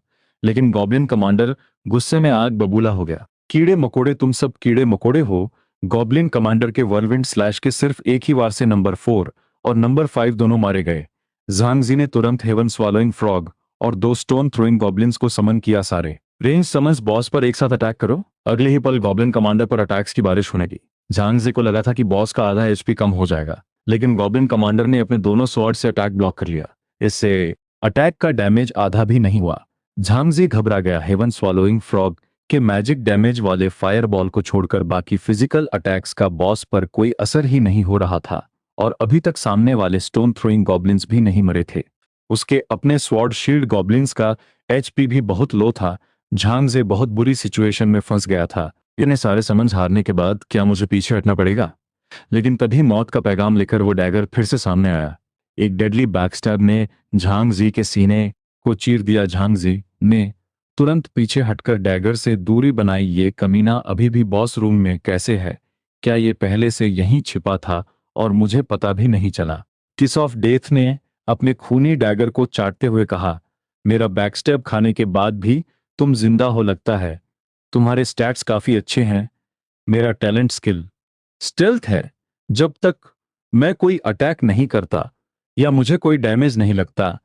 A: लेकिन गॉब्लिन कमांडर गुस्से में आग बबूला हो गया। कीड़े मकोड़े, तुम सब कीड़े मकोड़े हो। गॉब्लिन कमांडर के व्हर्लविंड स्लैश के सिर्फ एक ही वार से नंबर 4 और नंबर 5 दोनों मारे गए। झांगजी ने तुरंत हेवन स्वालोइंग फ्रॉग और 2 स्टोन थ्रोइंग गॉब्लिन्स को समन किया। सारे रेंज समन्स बॉस पर एक साथ अटैक करो। अगले ही पल गॉब्लिन कमांडर पर अटैक्स की बारिश होने की। झांगजी को लगा था कि बॉस का आधा एचपी कम हो जाएगा, लेकिन गॉब्लिन कमांडर ने अपने दोनों स्वॉर्ड से अटैक ब्लॉक कर लिया। इससे अटैक का डैमेज आधा भी नहीं हुआ। झांगजी घबरा गया। हेवन स्वॉलोइंग फ्रॉग के मैजिक डैमेज वाले फायरबॉल को छोड़कर बाकी फिजिकल अटैक्स का बॉस पर कोई असर ही नहीं हो रहा था, और अभी तक सामने वाले स्टोन थ्रोइंग गॉब्लिन्स भी नहीं मरे थे। उसके अपने स्वॉर्ड शील्ड गॉब्लिन्स का एचपी भी बहुत लो था। झांगजे बहुत बुरी सिचुएशन में फंस गया था। इतने सारे समन्स हारने के बाद क्या मुझे पीछे हटना पड़ेगा? लेकिन तभी मौत का पैगाम लेकर वो डैगर फिर से सामने आया। एक डेडली बैकस्टैब ने झांगजी के सीने को चीर दिया। झांगजी ने तुरंत पीछे हटकर डैगर से दूरी बनाई। ये कमीना अभी भी बॉस रूम में कैसे है? क्या ये पहले से यहीं छिपा था और मुझे पता भी नहीं चला? किस ऑफ डेथ ने अपने खूनी डैगर को चाटते हुए कहा, मेरा बैकस्टैब खाने के बाद भी तुम जिंदा हो लगता है। तुम्हारे स्टैट्स काफी अच्छे हैं। मेरा टैलेंट स्किल स्टेल्थ है। जब तक मैं कोई अटैक नहीं करता या मुझे कोई डैमेज नहीं लगता,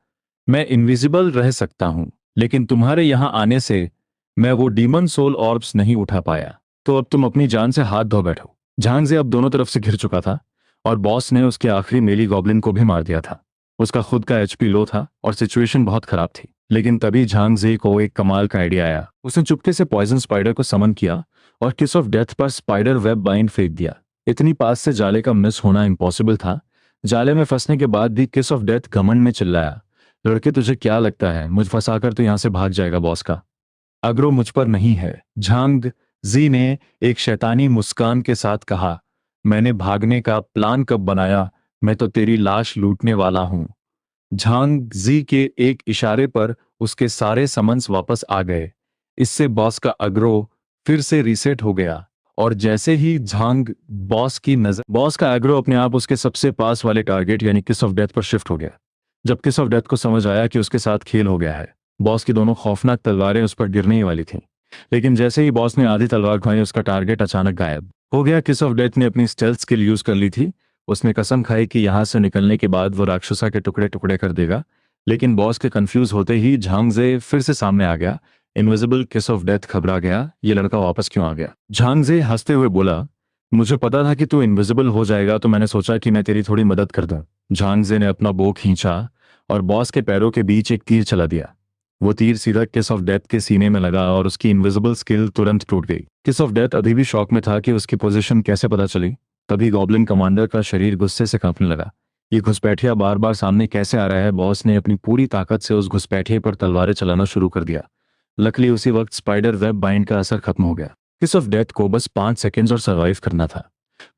A: मैं इनविजिबल रह सकता हूं। लेकिन तुम्हारे यहां आने से मैं वो डीमन सोल ऑर्ब्स नहीं उठा पाया। तो अब तुम अपनी जान से हाथ धो बैठो। झांगजे अब दोनों तरफ से घिर चुका था और बॉस ने उसके आखिरी मेली गॉब्लिन को भी मार दिया था। उसका खुद का एचपी लो था और सिचुएशन बहुत खराब थी। लेकिन तभी झांगजे को एक कमाल का आइडिया आया। उसने चुपके से पॉइजन स्पाइडर को समन किया और किस ऑफ डेथ पर स्पाइडर वेब बाइंड फेंक दिया। इतनी पास से जाले का मिस होना इम्पॉसिबल था। जाले में फंसने के बाद भी किस ऑफ डेथ घमंड में चिल्लाया, लड़के तुझे क्या लगता है मुझ फंसाकर तो यहां से भाग जाएगा? बॉस का अग्रो मुझ पर नहीं है। झांग जी ने एक शैतानी मुस्कान के साथ कहा, मैंने भागने का प्लान कब बनाया? मैं तो तेरी लाश लूटने वाला हूं। झांग जी के एक इशारे पर उसके सारे समन्स वापस आ गए। इससे बॉस का अग्रो फिर से रीसेट हो गया। और जैसे ही झांग बॉस का एग्रो अपने आप उसके सबसे पास वाले टारगेट यानी किस ऑफ डेथ पर शिफ्ट हो गया। जब किस ऑफ डेथ को समझ आया कि उसके साथ खेल हो गया है, बॉस की दोनों खौफनाक तलवारें उस पर गिरने ही वाली थीं। लेकिन जैसे ही बॉस ने आधी तलवार घुमाई, उसका टारगेट अचानक गायब हो गया। किस ऑफ डेथ ने अपनी स्टेल्थ स्किल यूज कर ली थी। उसने कसम खाई कि यहां से निकलने के बाद वो राक्षसा के टुकड़े टुकड़े कर देगा। लेकिन बॉस के कंफ्यूज होते ही झांगजे फिर से सामने आ गया। इनविजिबल किस ऑफ डेथ घबरा गया, ये लड़का वापस क्यों आ गया? झांगजे हंसते हुए बोला, मुझे पता था कि तू इनविजिबल हो जाएगा, तो मैंने सोचा कि मैं तेरी थोड़ी मदद कर दूं। झांगजे ने अपना बो खींचा और बॉस के पैरों के बीच एक तीर चला दिया। वो तीर सीधा किस ऑफ डेथ के सीने में लगा और उसकी इनविजिबल स्किल तुरंत टूट गई। किस ऑफ डेथ अभी भी शॉक में था कि उसकी पोजीशन कैसे पता चली। तभी गॉब्लिन कमांडर का शरीर गुस्से से कांपने लगा। ये घुसपैठिया बार बार सामने कैसे आ रहा है? बॉस ने अपनी पूरी ताकत से उस घुसपैठिए पर तलवारें चलाना शुरू कर दिया। लकली उसी वक्त स्पाइडर वेब बाइंड का असर खत्म हो गया। किस ऑफ डेथ को बस 5 सेकेंड्स और सर्वाइव करना था,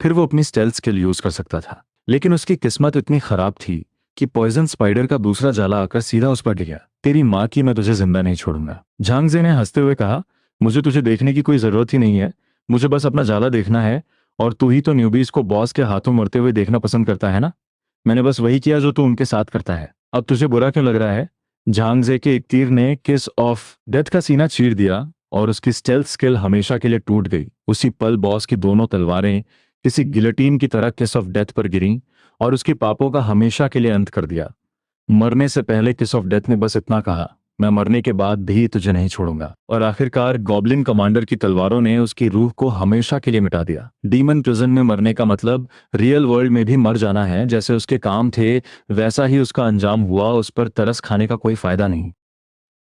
A: फिर वो अपनी स्टेल्थ स्किल यूज कर सकता था। लेकिन उसकी किस्मत इतनी खराब थी कि पॉइजन स्पाइडर का दूसरा जाला आकर सीधा उस पर गिर गया। तेरी माँ की, मैं तुझे जिंदा नहीं छोड़ूंगा। झांगजे ने हंसते हुए कहा, मुझे तुझे देखने की कोई जरूरत ही नहीं है। मुझे बस अपना जाला देखना है, और तू ही तो न्यूबीज को बॉस के हाथों मरते हुए देखना पसंद करता है ना? मैंने बस वही किया जो तू उनके साथ करता है। अब तुझे बुरा क्यों लग रहा है? झांगजे के एक तीर ने किस ऑफ डेथ का सीना चीर दिया और उसकी स्टेल्थ स्किल हमेशा के लिए टूट गई। उसी पल बॉस की दोनों तलवारें किसी गिलोटीन की तरह किस ऑफ डेथ पर गिरीं और उसके पापों का हमेशा के लिए अंत कर दिया। मरने से पहले किस ऑफ डेथ ने बस इतना कहा, मैं मरने के बाद भी तुझे नहीं छोड़ूंगा। और आखिरकार गॉब्लिन कमांडर की तलवारों ने उसकी रूह को हमेशा के लिए मिटा दिया। डीमन प्रिजन में मरने का मतलब रियल वर्ल्ड में भी मर जाना है। जैसे उसके काम थे वैसा ही उसका अंजाम हुआ। उस पर तरस खाने का कोई फायदा नहीं।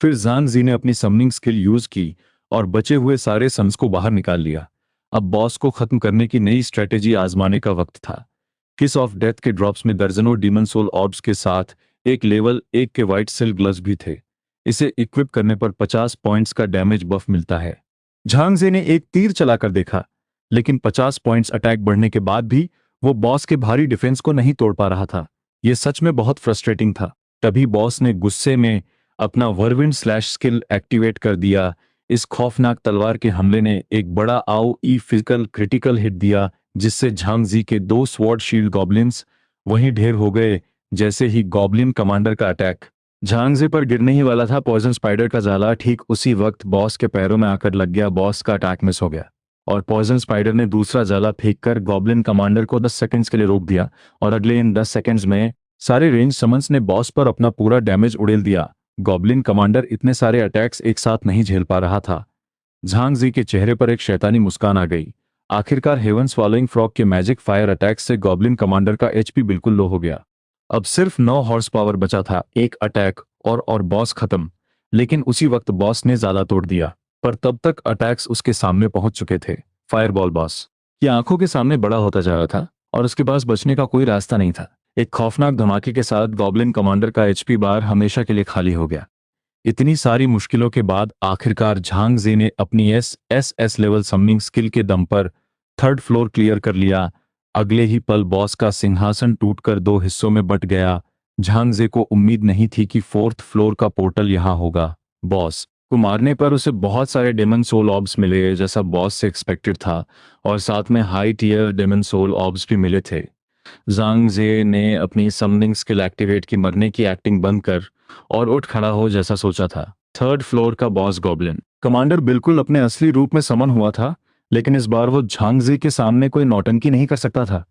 A: फिर जान जी ने अपनी समनिंग स्किल यूज की और बचे हुए सारे सम्स को बाहर निकाल लिया। अब बॉस को खत्म करने की नई स्ट्रेटेजी आजमाने का वक्त था। किस ऑफ डेथ के ड्रॉप्स में दर्जनों डीमन सोल ऑर्ब्स के साथ एक लेवल 1 के व्हाइट सिल्क ग्लव्स भी थे। इसे इक्विप करने पर 50 पॉइंट्स का डैमेज बफ मिलता है। झांगजे ने एक तीर चलाकर देखा, लेकिन 50 पॉइंट्स अटैक बढ़ने के बाद भी वो बॉस के भारी डिफेंस को नहीं तोड़ पा रहा था। यह सच में बहुत फ्रस्ट्रेटिंग था। तभी बॉस ने गुस्से में अपना व्हर्लविंड स्लैश स्किल एक्टिवेट कर दिया। इस खौफनाक तलवार के हमले ने एक बड़ा आओ ई फिजिकल क्रिटिकल हिट दिया, जिससे झांगजी के 2 स्वॉर्ड शील्ड गॉब्लिन्स वहीं ढेर हो गए। जैसे ही गॉब्लिन कमांडर का अटैक झांगजे पर गिरने ही वाला था पॉइजन स्पाइडर का जाला, ठीक उसी वक्त बॉस के पैरों में आकर लग गया। बॉस का अटैक मिस हो गया और पॉइजन स्पाइडर ने दूसरा जाला फेंककर गॉब्लिन कमांडर को 10 सेकंड्स के लिए रोक दिया और अगले इन 10 सेकंड्स में सारे रेंज समन्स ने बॉस पर अपना पूरा डैमेज उड़ेल दिया। गॉब्लिन कमांडर इतने सारे अटैक्स एक साथ नहीं झेल पा रहा था। झांगजी के चेहरे पर एक शैतानी मुस्कान आ गई। आखिरकार हेवन स्वॉलोइंग फ्रॉग के मैजिक फायर अटैक से गॉब्लिन कमांडर का एचपी बिल्कुल लो हो गया। अब सिर्फ 9 हॉर्स पावर बचा था, एक अटैक और बॉस खत्म। लेकिन उसी वक्त बॉस ने जाला तोड़ दिया, पर तब तक अटैक्स उसके सामने पहुंच चुके थे। फायरबॉल बॉस की आंखों के सामने बड़ा होता जा रहा था और उसके पास बचने का कोई रास्ता नहीं था। एक खौफनाक धमाके के साथ गॉब्लिन कमांडर का एचपी बार हमेशा के लिए खाली हो गया। इतनी सारी मुश्किलों के बाद आखिरकार झांगजी ने अपनी एस लेवल समनिंग स्किल के दम पर 3rd फ्लोर क्लियर कर लिया। अगले ही पल बॉस का सिंहासन टूटकर 2 हिस्सों में बंट गया। झांगजे को उम्मीद नहीं थी कि 4th फ्लोर का पोर्टल यहां होगा। बॉस को मारने पर उसे बहुत सारे डेमन सोल ऑब्स मिले, जैसा बॉस से एक्सपेक्टेड था, और साथ में high tier demon soul orbs भी मिले थे। झांगजे ने अपनी समनिंग स्किल एक्टिवेट की, मरने की एक्टिंग बंद कर और उठ खड़ा हो जैसा सोचा था। 3rd फ्लोर का बॉस गॉब्लिन कमांडर बिल्कुल अपने असली रूप में समन हुआ था, लेकिन इस बार वो झांगजे के सामने कोई नौटंकी नहीं कर सकता था।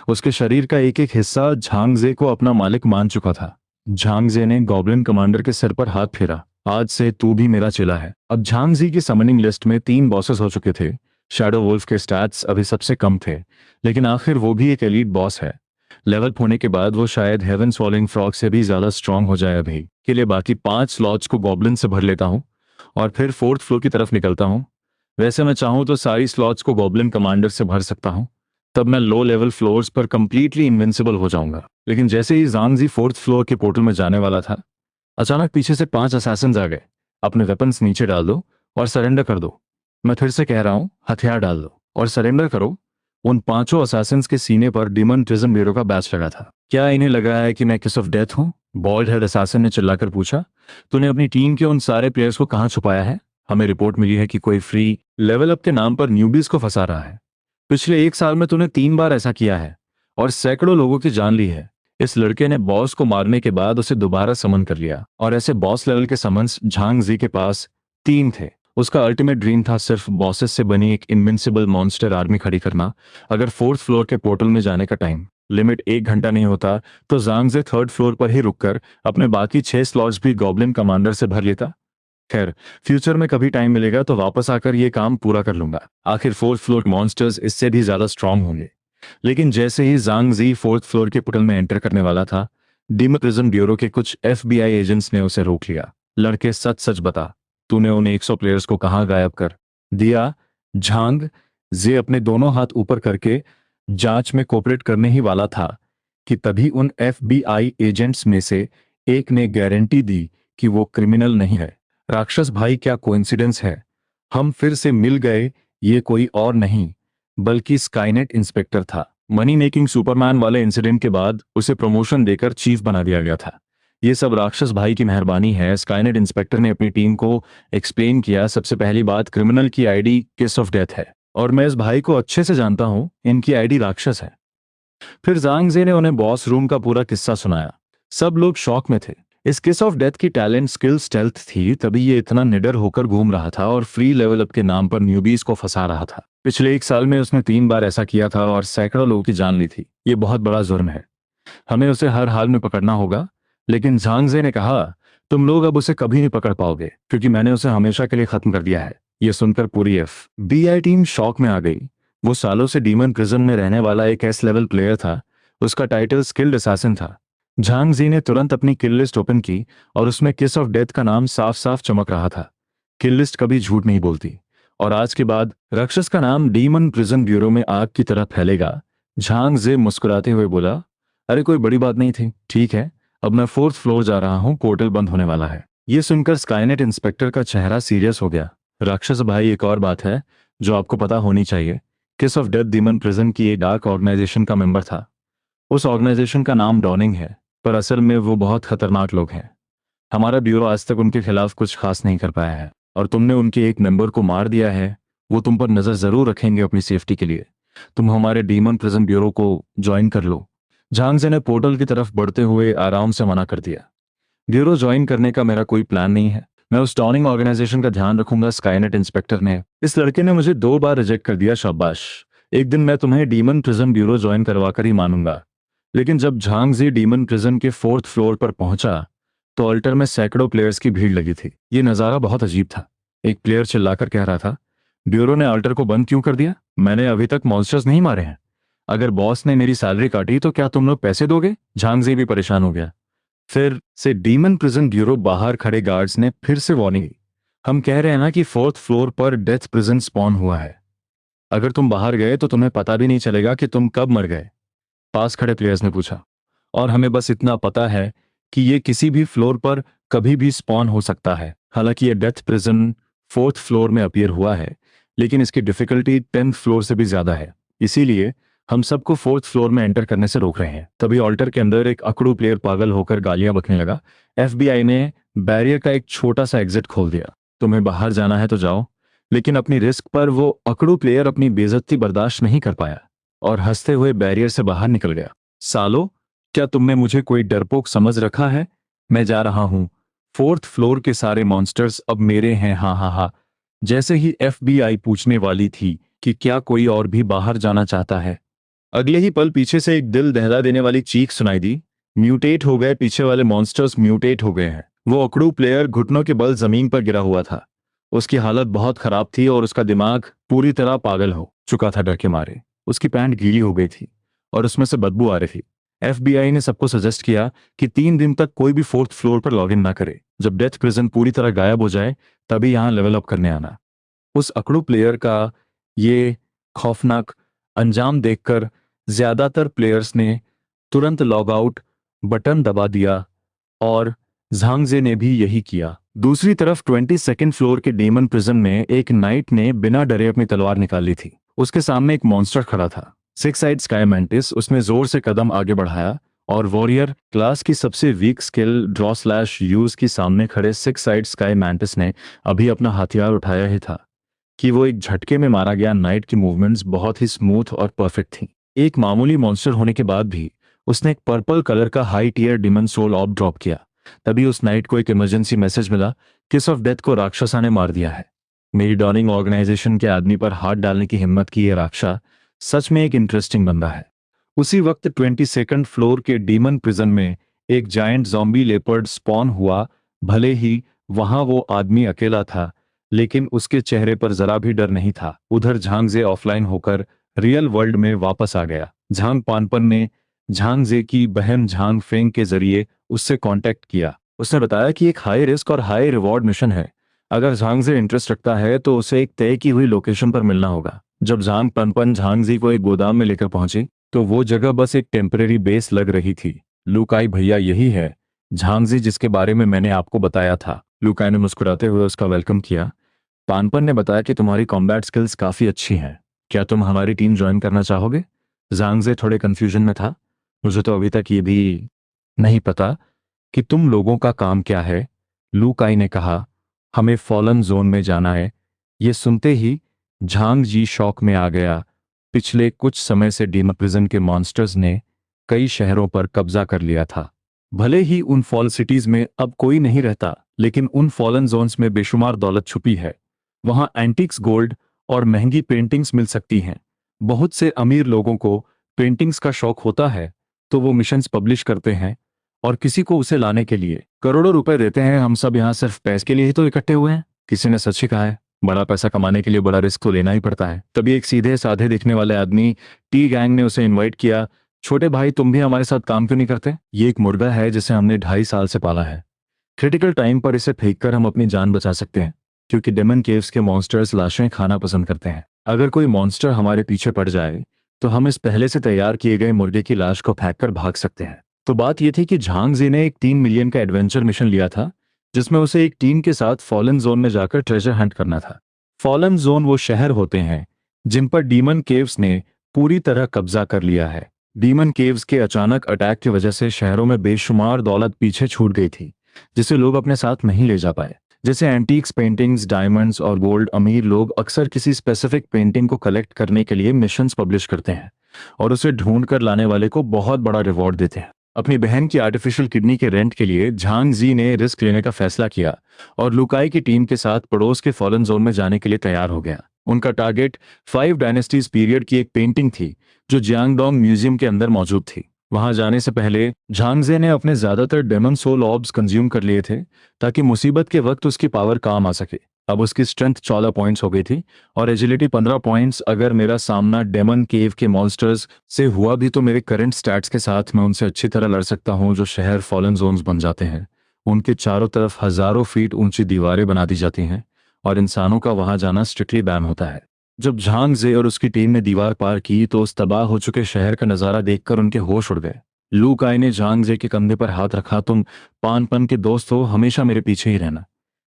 A: उसके शरीर का एक एक हिस्सा झांगजे को अपना मालिक मान चुका था। झांगजे ने गॉब्लिन कमांडर के सिर पर हाथ फेरा। आज से तू भी मेरा चेला है। अब झांगजी की समनिंग लिस्ट में 3 बॉसेस हो चुके थे। शैडो वुल्फ के स्टैट्स अभी सबसे कम थे, लेकिन आखिर वो भी एक एलीट बॉस है। लेवल अप होने के बाद वो शायद हेवन स्वॉलिंग फ्रॉग से भी ज्यादा स्ट्रांग हो जाए। अभी के लिए बाकी 5 स्लॉट्स को गॉब्लिन से भर लेता हूँ और फिर 4th फ्लोर की तरफ निकलता हूँ। वैसे मैं चाहूँ तो सारी स्लॉट्स को गॉब्लिन कमांडर से भर सकता हूँ, तब मैं लो लेवल फ्लोर्स पर कंप्लीटली इनविंसिबल हो जाऊंगा। लेकिन जैसे ही झांगजी 4th फ्लोर के पोर्टल में जाने वाला था, अचानक पीछे से 5 असैसिन्स आ गए। अपने वेपन्स नीचे डाल दो और सरेंडर कर दो। मैं फिर से कह रहा हूँ, हथियार डाल दो और सरेंडर करो। उन 5 असैसिन्स के सीने पर डीमन प्रिजन ब्यूरो का बैच लगा था। क्या इन्हें लगा है कि मैं किस ऑफ डेथ हूँ? बॉल्ड हेड असैसिन ने चिल्लाकर पूछा। तूने अपनी टीम के उन सारे प्लेयर्स को कहाँ छुपाया है? हमें रिपोर्ट मिली है कि कोई फ्री लेवल अप के नाम पर न्यूबीज को फंसा रहा है। पिछले 1 साल में तूने 3 बार ऐसा किया है और सैकड़ों लोगों की जान ली है। इस लड़के ने बॉस को मारने के बाद उसे दोबारा समन कर लिया, और ऐसे बॉस लेवल के समन्स झांगजी के पास 3 थे। उसका अल्टीमेट ड्रीम था सिर्फ बॉसेस से बनी एक इनविंसिबल मॉन्स्टर आर्मी खड़ी करना। अगर 4th फ्लोर के पोर्टल में जाने का टाइम लिमिट 1 घंटा नहीं होता, तो झांगजे 3rd फ्लोर पर ही रुककर अपने बाकी 6 स्लॉट्स भी गॉब्लिन कमांडर से भर लेता। खैर, फ्यूचर में कभी टाइम मिलेगा तो वापस आकर ये काम पूरा कर लूंगा। आखिर 4th फ्लोर मॉन्स्टर्स इससे भी ज्यादा स्ट्रांग होंगे। लेकिन जैसे ही झांगजी 4th फ्लोर के पोर्टल में एंटर करने वाला था, डीमन प्रिजन ब्यूरो के कुछ FBI एजेंट्स ने उसे रोक लिया। लड़के, सच सच बता, तूने उन 100 प्लेयर्स को कहाँ गायब कर दिया? झांग जे अपने दोनों हाथ ऊपर करके जांच में कोऑपरेट करने ही वाला था कि तभी उन FBI एजेंट्स में से एक ने गारंटी दी कि वो क्रिमिनल नहीं है। राक्षस भाई, क्या कोइंसिडेंस है, हम फिर से मिल गए। ये कोई और नहीं बल्कि स्काईनेट इंस्पेक्टर था। मनी मेकिंग सुपरमैन वाले इंसिडेंट के बाद उसे प्रमोशन देकर चीफ बना दिया गया था। ये सब राक्षस भाई की मेहरबानी है। स्काईनेट इंस्पेक्टर ने अपनी टीम को एक्सप्लेन किया। सबसे पहली बात, क्रिमिनल की आईडी किस ऑफ डेथ है और मैं इस भाई को अच्छे से जानता हूं, इनकी आईडी राक्षस है। फिर झांगजे ने उन्हें बॉस रूम का पूरा किस्सा सुनाया। सब लोग शॉक में थे। इस किस ऑफ डेथ की टैलेंट स्किल स्टेल्थ थी, तभी ये इतना निडर होकर घूम रहा था और फ्री लेवल अप के नाम पर न्यूबीज को फंसा रहा था। पिछले 1 साल में उसने 3 बार ऐसा किया था और सैकड़ों लोगों की जान ली थी। ये बहुत बड़ा जुर्म है, हमें उसे हर हाल में पकड़ना होगा। लेकिन झांगजे ने कहा, तुम लोग अब उसे कभी नहीं पकड़ पाओगे, क्योंकि मैंने उसे हमेशा के लिए खत्म कर दिया है। ये सुनकर पूरी FBI टीम शॉक में आ गई। वो सालों से डीमन प्रिजन में रहने वाला एक S लेवल प्लेयर था। उसका टाइटल स्किल्ड असैसिन था। झांगजी ने तुरंत अपनी किल लिस्ट ओपन की और उसमें किस ऑफ डेथ का नाम साफ साफ चमक रहा था। किल लिस्ट कभी झूठ नहीं बोलती, और आज के बाद राक्षस का नाम डीमन प्रिजन ब्यूरो में आग की तरह फैलेगा। झांगजे मुस्कुराते हुए बोला, अरे कोई बड़ी बात नहीं थी, ठीक है, अब मैं 4th फ्लोर जा रहा हूँ, पोर्टल बंद होने वाला है। ये सुनकर स्काईनेट इंस्पेक्टर का चेहरा सीरियस हो गया। राक्षस भाई, एक और बात है जो आपको पता होनी चाहिए। किस ऑफ डेथ डीमन प्रिजन की एक डार्क ऑर्गेनाइजेशन का मेंबर था। उस ऑर्गेनाइजेशन का नाम डॉनिंग है, पर असल में वो बहुत खतरनाक लोग हैं। हमारा ब्यूरो आज तक उनके खिलाफ कुछ खास नहीं कर पाया है, और तुमने उनके एक मेंबर को मार दिया है। वो तुम पर नजर जरूर रखेंगे अपनी सेफ्टी के लिए। तुम हमारे डीमन प्रिजन ब्यूरो को ज्वाइन कर लो। झांगजे ने पोर्टल की तरफ बढ़ते हुए आराम से मना कर दिया। ब्यूरो ज्वाइन करने का मेरा कोई प्लान नहीं है। मैं उस टॉनिंग ऑर्गेनाइजेशन का ध्यान रखूंगा। स्काईनेट इंस्पेक्टर ने, इस लड़के ने मुझे 2 बार रिजेक्ट कर दिया, शाबाश। एक दिन मैं तुम्हें डीमन प्रिजन ब्यूरो ज्वाइन करवा कर ही मानूंगा। लेकिन जब झांगजी डीमन प्रिजन के 4th फ्लोर पर पहुंचा तो अल्टर में सैकड़ों प्लेयर्स की भीड़ लगी थी। ये नज़ारा बहुत अजीब था। एक प्लेयर चिल्लाकर कह रहा था, ब्यूरो ने अल्टर को बंद क्यों कर दिया? मैंने अभी तक मॉन्स्टर्स नहीं मारे हैं। अगर बॉस ने मेरी सैलरी काटी तो क्या तुम लोग पैसे दोगे? झांगजी भी परेशान हो गया। फिर से डीमन प्रिजन ब्यूरो बाहर खड़े गार्ड्स ने फिर से वार्निंग दी, हम कह रहे हैं ना कि 4th फ्लोर पर डेथ प्रिजन स्पॉन हुआ है। अगर तुम बाहर गए तो तुम्हें पता भी नहीं चलेगा कि तुम कब मर गए। पास खड़े प्लेयर्स ने पूछा। और हमें बस इतना पता है कि ये किसी भी फ्लोर पर कभी भी स्पॉन हो सकता है। हालांकि ये डेथ प्रिजन 4th फ्लोर में अपीयर हुआ है, लेकिन इसकी डिफिकल्टी 10th फ्लोर से भी ज्यादा है। इसीलिए हम सबको 4th फ्लोर में एंटर करने से रोक रहे हैं। तभी ऑल्टर के अंदर एक अकड़ू प्लेयर पागल होकर गालियां बकने लगा। FBI ने बैरियर का एक छोटा सा एग्जिट खोल दिया। तुम्हें बाहर जाना है तो जाओ, लेकिन अपनी रिस्क पर। वो अकड़ू प्लेयर अपनी बेइज्जती बर्दाश्त नहीं कर पाया और हंसते हुए बैरियर से बाहर निकल गया। सालो, क्या तुमने मुझे कोई डरपोक समझ रखा है? मैं जा रहा हूं। 4th फ्लोर के सारे मॉन्स्टर्स अब मेरे हैं। हाँ हाँ हाँ। जैसे ही FBI पूछने वाली थी कि क्या कोई और भी बाहर जाना चाहता है, अगले ही पल पीछे से एक दिल दहला देने वाली चीख सुनाई दी। म्यूटेट हो गए, पीछे वाले मॉन्स्टर्स म्यूटेट हो गए हैं। वो अकड़ू प्लेयर घुटनों के बल जमीन पर गिरा हुआ था। उसकी हालत बहुत खराब थी और उसका दिमाग पूरी तरह पागल हो चुका था डर के मारे। उसकी पैंट गीली हो गई थी और उसमें से बदबू आ रही थी। FBI ने सबको सजेस्ट किया कि 3 दिन तक कोई भी 4th फ्लोर पर लॉगिन ना करे। जब डेथ प्रिजन पूरी तरह गायब हो जाए तभी यहां लेवल अप करने आना। उस अकड़ू प्लेयर का ये खौफनाक अंजाम देखकर ज्यादातर प्लेयर्स ने तुरंत लॉग आउट बटन दबा दिया और झांगजे ने भी यही किया। दूसरी तरफ 22nd फ्लोर के डेमन प्रिजन में एक नाइट ने बिना डरे अपनी तलवार निकाली थी। उसके सामने एक मॉन्स्टर खड़ा था, 6-साइड स्काई मैंटिस। उसने जोर से कदम आगे बढ़ाया और वॉरियर क्लास की सबसे weak skill draw slash use के सामने खड़े 6-साइड स्काई मैंटिस ने अभी अपना हथियार उठाया ही था कि वो एक झटके में मारा गया। नाइट की मूवमेंट्स बहुत ही स्मूथ और परफेक्ट थी। एक मामूली मॉन्स्टर होने के बाद भी उसने एक पर्पल कलर का high tier demon soul orb drop किया। तभी उस नाइट को एक इमरजेंसी मैसेज मिला, किस ऑफ डेथ को राक्षसा ने मार दिया है। मेरी डॉनिंग ऑर्गेनाइजेशन के आदमी पर हाथ डालने की हिम्मत की यह राक्षा सच में एक इंटरेस्टिंग बंदा है। उसी वक्त 22nd फ्लोर के डीमन प्रिजन में एक जायंट ज़ॉम्बी लेपर्ड स्पॉन हुआ। भले ही वहां वो आदमी अकेला था, लेकिन उसके चेहरे पर जरा भी डर नहीं था। उधर झांगजे ऑफलाइन होकर रियल वर्ल्ड में वापस आ गया। झांग पानपन ने झांगजे की बहन झांग फेंग के जरिए उससे कांटेक्ट किया। उसने बताया कि एक हाई रिस्क और हाई रिवॉर्ड मिशन है। अगर झांगजे इंटरेस्ट रखता है तो उसे एक तय की हुई लोकेशन पर मिलना होगा। जब झांग पनपन झांगजी को एक गोदाम में लेकर पहुंची तो वो जगह बस एक टेम्परेरी बेस लग रही थी। लुकाई भैया, यही है झांगजी जिसके बारे में मैंने आपको बताया था। लुकाई ने मुस्कुराते हुए उसका वेलकम किया। पानपन ने बताया कि तुम्हारी कॉम्बैट स्किल्स काफी अच्छी हैं। क्या तुम हमारी टीम ज्वाइन करना चाहोगे? झांगजे थोड़े कंफ्यूजन में था। मुझे तो अभी तक ये भी नहीं पता कि तुम लोगों का काम क्या है, लू काई ने कहा। हमें फॉलन जोन में जाना है। ये सुनते ही झांग जी शॉक में आ गया। पिछले कुछ समय से डीमन प्रिजन के मॉन्स्टर्स ने कई शहरों पर कब्जा कर लिया था। भले ही उन फॉल सिटीज में अब कोई नहीं रहता, लेकिन उन फॉलन जोन्स में बेशुमार दौलत छुपी है। वहां एंटिक्स गोल्ड और महंगी पेंटिंग्स मिल सकती हैं। बहुत से अमीर लोगों को पेंटिंग्स का शौक होता है तो वो मिशंस पब्लिश करते हैं और किसी को उसे लाने के लिए करोड़ों रुपए देते हैं। हम सब यहाँ सिर्फ पैसे के लिए ही तो इकट्ठे हुए हैं। किसी ने सच ही कहा है, बड़ा पैसा कमाने के लिए बड़ा रिस्क तो लेना ही पड़ता है। तभी एक सीधे साधे दिखने वाले आदमी टी गैंग ने उसे इन्वाइट किया। छोटे भाई, तुम भी हमारे साथ काम क्यों नहीं करते? ये एक मुर्गा है जिसे हमने 2.5 साल से पाला है। क्रिटिकल टाइम पर इसे फेंक कर हम अपनी जान बचा सकते हैं, क्योंकि डेमन केव्स के मॉन्स्टर्स लाशें खाना पसंद करते हैं। अगर कोई मॉन्स्टर हमारे पीछे पड़ जाए तो हम इस पहले से तैयार किए गए मुर्गे की लाश को फेंक कर भाग सकते हैं। तो बात यह थी कि झांगजी ने एक 3 मिलियन का एडवेंचर मिशन लिया था, जिसमें उसे एक टीम के साथ फॉलन जोन में जाकर ट्रेजर हंट करना था। फॉलन जोन वो शहर होते हैं जिन पर डीमन केव्स ने पूरी तरह कब्जा कर लिया है। डीमन केव्स के अचानक अटैक की वजह से शहरों में बेशुमार दौलत पीछे छूट गई थी, जिसे लोग अपने साथ नहीं ले जा पाए। जैसे एंटीक्स, पेंटिंग्स, डायमंड्स और गोल्ड। अमीर लोग अक्सर किसी स्पेसिफिक पेंटिंग को कलेक्ट करने के लिए मिशंस पब्लिश करते हैं और उसे ढूंढ कर लाने वाले को बहुत बड़ा रिवॉर्ड देते हैं। अपनी बहन की आर्टिफिशियल किडनी के रेंट के लिए झांग जी ने रिस्क लेने का फैसला किया और लुकाई की टीम के साथ पड़ोस के फॉलन जोन में जाने के लिए तैयार हो गया। उनका टारगेट 5 डायनेस्टीज पीरियड की एक पेंटिंग थी जो जियांगडोंग म्यूजियम के अंदर मौजूद थी। वहां जाने से पहले झांगजे ने अपने ज्यादातर डेमन सोल ऑर्ब्स कंज्यूम कर लिए थे ताकि मुसीबत के वक्त उसकी पावर काम आ सके। अब उसकी स्ट्रेंथ 14 पॉइंट्स हो गई थी और एजिलिटी 15 पॉइंट्स। अगर मेरा सामना डेमन केव के मॉन्स्टर्स से हुआ भी तो मेरे करंट स्टैट्स के साथ मैं उनसे अच्छी तरह लड़ सकता हूं। जो शहर फॉलन जोन्स बन जाते हैं उनके चारों तरफ हजारों फीट ऊंची दीवारें बना दी जाती हैं और इंसानों का वहां जाना स्ट्रिक्टली बैन होता है। जब झांग जे और उसकी टीम ने दीवार पार की तो उस तबाह हो चुके शहर का नजारा देखकर उनके होश उड़ गए। लू काई ने झांग जे के कंधे पर हाथ रखा, तुम पानपन के दोस्त हो, हमेशा मेरे पीछे ही रहना।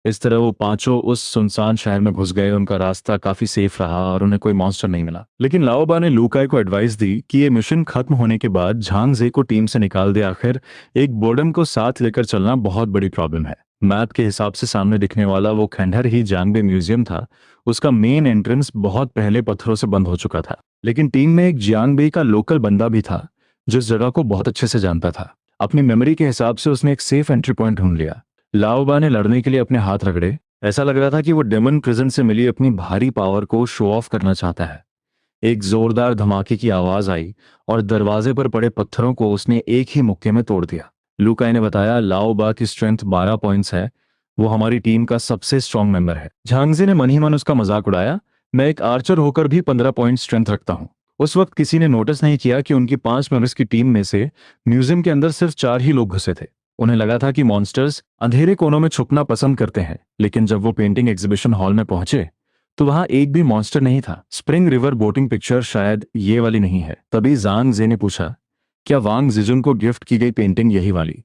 A: इस तरह वो पांचों उस सुनसान शहर में घुस गए। उनका रास्ता काफी सेफ रहा और उन्हें कोई मॉन्स्टर नहीं मिला। लेकिन लाओबा ने लूकाई को एडवाइस दी कि ये मिशन खत्म होने के बाद झांग जे को टीम से निकाल दे। आखिर एक बोर्डम को साथ लेकर चलना बहुत बड़ी प्रॉब्लम है। मैप के हिसाब से सामने दिखने वाला वो खंडहर ही जानबे म्यूजियम था। उसका मेन एंट्रेंस बहुत पहले पत्थरों से बंद हो चुका था, लेकिन टीम में एक जियांगबे का लोकल बंदा भी था जो इस जगह को बहुत अच्छे से जानता था। अपनी मेमोरी के हिसाब से उसने एक सेफ एंट्री पॉइंट ढूंढ लिया। लाओबा ने लड़ने के लिए अपने हाथ रगड़े। ऐसा लग रहा था कि वो डेमन प्रिजन से मिली अपनी भारी पावर को शो ऑफ करना चाहता है। एक जोरदार धमाके की आवाज आई और दरवाजे पर पड़े पत्थरों को उसने एक ही मुक्के में तोड़ दिया। लुकाई ने बताया, लाओबा की स्ट्रेंथ 12 पॉइंट्स है। वो हमारी टीम का सबसे स्ट्रांग मेंबर है। झांगजी ने मन ही मन उसका मजाक उड़ाया, मैं एक आर्चर होकर भी 15 पॉइंट स्ट्रेंथ रखता हूँ। उस वक्त किसी ने नोटिस नहीं किया कि उनकी 5 मेंबर्स की टीम में से म्यूजियम के अंदर सिर्फ 4 ही लोग घुसे थे। उन्हें लगा था कि मॉन्स्टर्स अंधेरे कोनों में छुपना पसंद करते हैं, लेकिन जब वो पेंटिंग एग्जीबिशन हॉल में पहुंचे तो वहां एक भी मॉन्स्टर नहीं था। स्प्रिंग रिवर बोटिंग पिक्चर शायद ये वाली नहीं है। तभी जांग जे ने पूछा, क्या वांग जिजुन को गिफ्ट की गई पेंटिंग यही वाली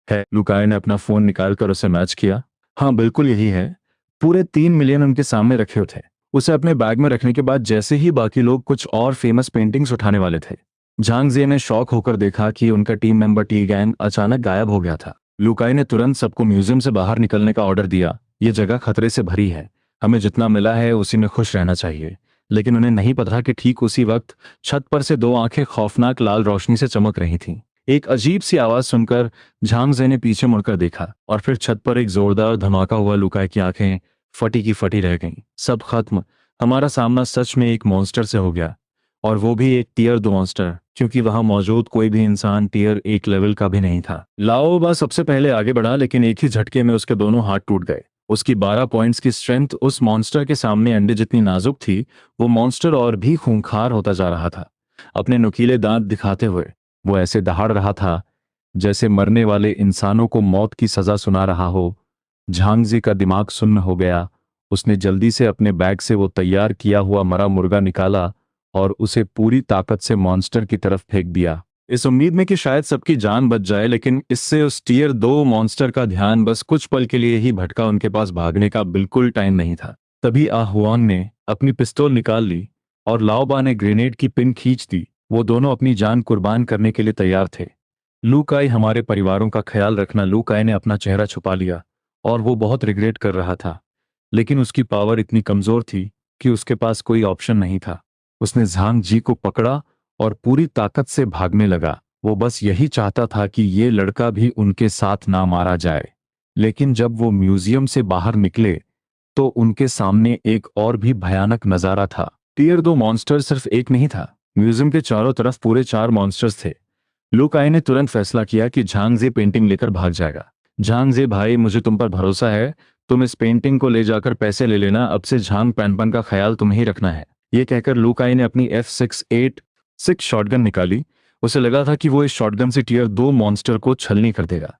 A: है? लुकाई ने अपना फोन निकालकर उसे मैच किया। हाँ बिल्कुल यही है। पूरे 3 मिलियन उनके सामने रखे हुए थे। उसे अपने बैग में रखने के बाद जैसे ही बाकी लोग कुछ और फेमस पेंटिंग्स उठाने वाले थे, झांग जे ने शॉक होकर देखा कि उनका टीम मेंबर टी गैंग अचानक गायब हो गया था। लुकाई ने तुरंत सबको म्यूजियम से बाहर निकलने का ऑर्डर दिया। ये जगह खतरे से भरी है, हमें जितना मिला है उसी में खुश रहना चाहिए। लेकिन उन्हें नहीं पता कि ठीक उसी वक्त छत पर से 2 आंखें खौफनाक लाल रोशनी से चमक रही थीं। एक अजीब सी आवाज सुनकर झांग जे ने पीछे मुड़कर देखा और फिर छत पर एक जोरदार धमाका हुआ। लुकाई की आंखें फटी की फटी रह गईं। सब खत्म। हमारा सामना सच में एक मॉन्स्टर से हो गया, और वो भी एक टियर 2 मॉन्स्टर, क्योंकि वहां मौजूद कोई भी इंसान टियर 1 लेवल का भी नहीं था। लाओबा सबसे पहले आगे बढ़ा, लेकिन एक ही झटके में उसके दोनों हाथ टूट गए। उसकी 12 पॉइंट्स की स्ट्रेंथ उस मॉन्स्टर के सामने अंडे जितनी नाजुक थी। वो मॉन्स्टर और भी खूंखार होता जा रहा था। अपने नुकीले दांत दिखाते हुए वो ऐसे दहाड़ रहा था जैसे मरने वाले इंसानों को मौत की सजा सुना रहा हो। झांगजी का दिमाग सुन्न हो गया। उसने जल्दी से अपने बैग से वो तैयार किया हुआ मरा मुर्गा निकाला और उसे पूरी ताकत से मॉन्स्टर की तरफ फेंक दिया, इस उम्मीद में कि शायद सबकी जान बच जाए। लेकिन इससे उस टियर 2 मॉन्स्टर का ध्यान बस कुछ पल के लिए ही भटका। उनके पास भागने का बिल्कुल टाइम नहीं था। तभी आहुआंग ने अपनी पिस्तौल निकाल ली और लाओबा ने ग्रेनेड की पिन खींच दी। वो दोनों अपनी जान कुर्बान करने के लिए तैयार थे। लुकाई, हमारे परिवारों का ख्याल रखना। लुकाई ने अपना चेहरा छुपा लिया और वो बहुत रिग्रेट कर रहा था, लेकिन उसकी पावर इतनी कमजोर थी कि उसके पास कोई ऑप्शन नहीं था। उसने झांग जी को पकड़ा और पूरी ताकत से भागने लगा। वो बस यही चाहता था कि ये लड़का भी उनके साथ ना मारा जाए। लेकिन जब वो म्यूजियम से बाहर निकले तो उनके सामने एक और भी भयानक नजारा था। टियर 2 मॉन्स्टर सिर्फ एक नहीं था, म्यूजियम के चारों तरफ पूरे 4 मॉन्स्टर्स थे। लुकाई ने तुरंत फैसला किया कि झांग जे पेंटिंग लेकर भाग जाएगा। झांग जे भाई, मुझे तुम पर भरोसा है, तुम इस पेंटिंग को ले जाकर पैसे ले लेना। अब से झांग पैनपन का ख्याल तुम्हें ही रखना है। ये कहकर लुकाई ने अपनी F686 शॉटगन निकाली। उसे लगा था कि वो इस शॉटगन से टियर 2 मॉन्स्टर को छलनी कर देगा,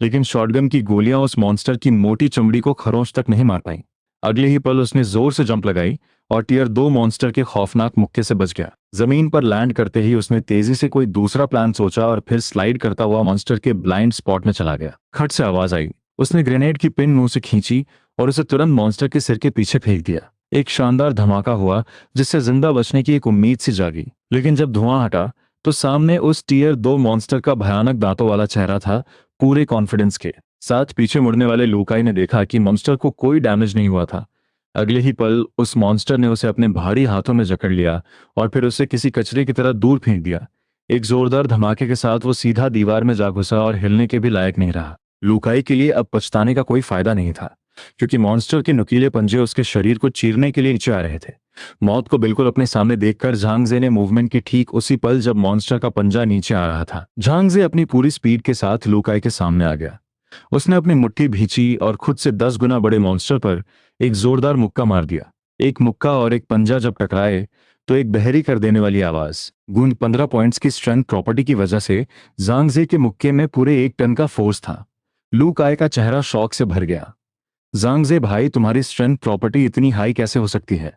A: लेकिन शॉटगन की गोलियां उस मॉन्स्टर की मोटी चमड़ी को खरोंच तक नहीं मार पाई। अगले ही पल उसने जोर से जंप लगाई और टियर 2 मॉन्स्टर के खौफनाक मुक्के से बच गया। जमीन पर लैंड करते ही उसने तेजी से कोई दूसरा प्लान सोचा और फिर स्लाइड करता हुआ मॉन्स्टर के ब्लाइंड स्पॉट में चला गया। खट से आवाज आई। उसने ग्रेनेड की पिन मुंह से खींची और उसे तुरंत मॉन्स्टर के सिर के पीछे फेंक दिया। एक शानदार धमाका हुआ जिससे जिंदा बचने की एक उम्मीद सी जागी। लेकिन जब धुआं हटा तो सामने उस टियर 2 मॉन्स्टर का भयानक दांतों वाला चेहरा था। पूरे कॉन्फिडेंस के साथ पीछे मुड़ने वाले लुकाई ने देखा कि मॉन्स्टर को कोई डैमेज नहीं हुआ था। अगले ही पल उस मॉन्स्टर ने उसे अपने भारी हाथों में जकड़ लिया और फिर उसे किसी कचरे की तरह दूर फेंक दिया। एक जोरदार धमाके के साथ वो सीधा दीवार में जा घुसा और हिलने के भी लायक नहीं रहा। लुकाई के लिए अब पछताने का कोई फायदा नहीं था, क्योंकि मॉन्स्टर के नुकीले पंजे उसके शरीर को चीरने के लिए नीचे आ रहे थे। मौत को बिल्कुल अपने सामने देखकर झांगजे ने मूवमेंट की ठीक उसी पल जब मॉन्स्टर का पंजा नीचे आ रहा था, झांगजे अपनी पूरी स्पीड के साथ लुकाई के सामने आ गया। उसने अपनी मुट्ठी भींची और खुद से 10 गुना बड़े मॉन्स्टर पर एक जोरदार मुक्का मार दिया। एक मुक्का और एक पंजा जब टकराए तो एक बहरी कर देने वाली आवाज गूंज। 15 पॉइंट्स की स्ट्रेंथ प्रॉपर्टी की वजह से झांगजे के मुक्के में पूरे 1 टन का फोर्स था। लू काय का चेहरा शौक से भर गया। झांगजे भाई, तुम्हारी स्ट्रेंथ प्रॉपर्टी इतनी हाई कैसे हो सकती है?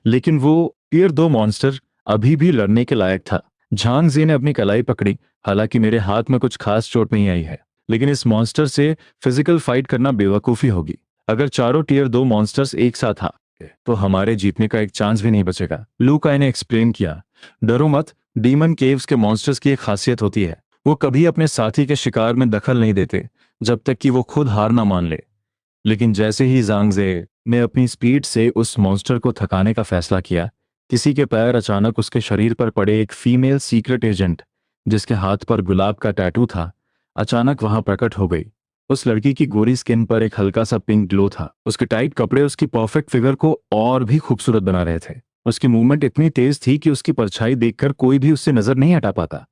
A: लेकिन वो टियर 2 मॉन्स्टर अभी भी लड़ने के लायक था। झांगजे ने अपनी कलाई पकड़ी। हालांकि मेरे हाथ में कुछ खास चोट नहीं आई है, लेकिन इस मॉन्स्टर से फिजिकल फाइट करना बेवकूफी होगी। अगर चारों टियर 2 मॉन्स्टर्स एक साथ आ तो हमारे जीतने का एक चांस भी नहीं बचेगा। लू काय ने एक्सप्लेन किया। डरो मत, डीमन केव्स के मॉन्स्टर्स की एक खासियत होती है, वो कभी अपने साथी के शिकार में दखल नहीं देते जब तक कि वो खुद हार ना मान ले। लेकिन जैसे ही झांगजे ने अपनी स्पीड से उस मॉन्स्टर को थकाने का फैसला किया, किसी के पैर अचानक उसके शरीर पर पड़े। एक फीमेल सीक्रेट एजेंट जिसके हाथ पर गुलाब का टैटू था, अचानक वहां प्रकट हो गई। उस लड़की की गोरी स्किन पर एक हल्का सा पिंक ग्लो था। उसके टाइट कपड़े उसकी परफेक्ट फिगर को और भी खूबसूरत बना रहे थे। उसकी मूवमेंट इतनी तेज थी कि उसकी परछाई देखकर कोई भी उससे नजर नहीं हटा पाता,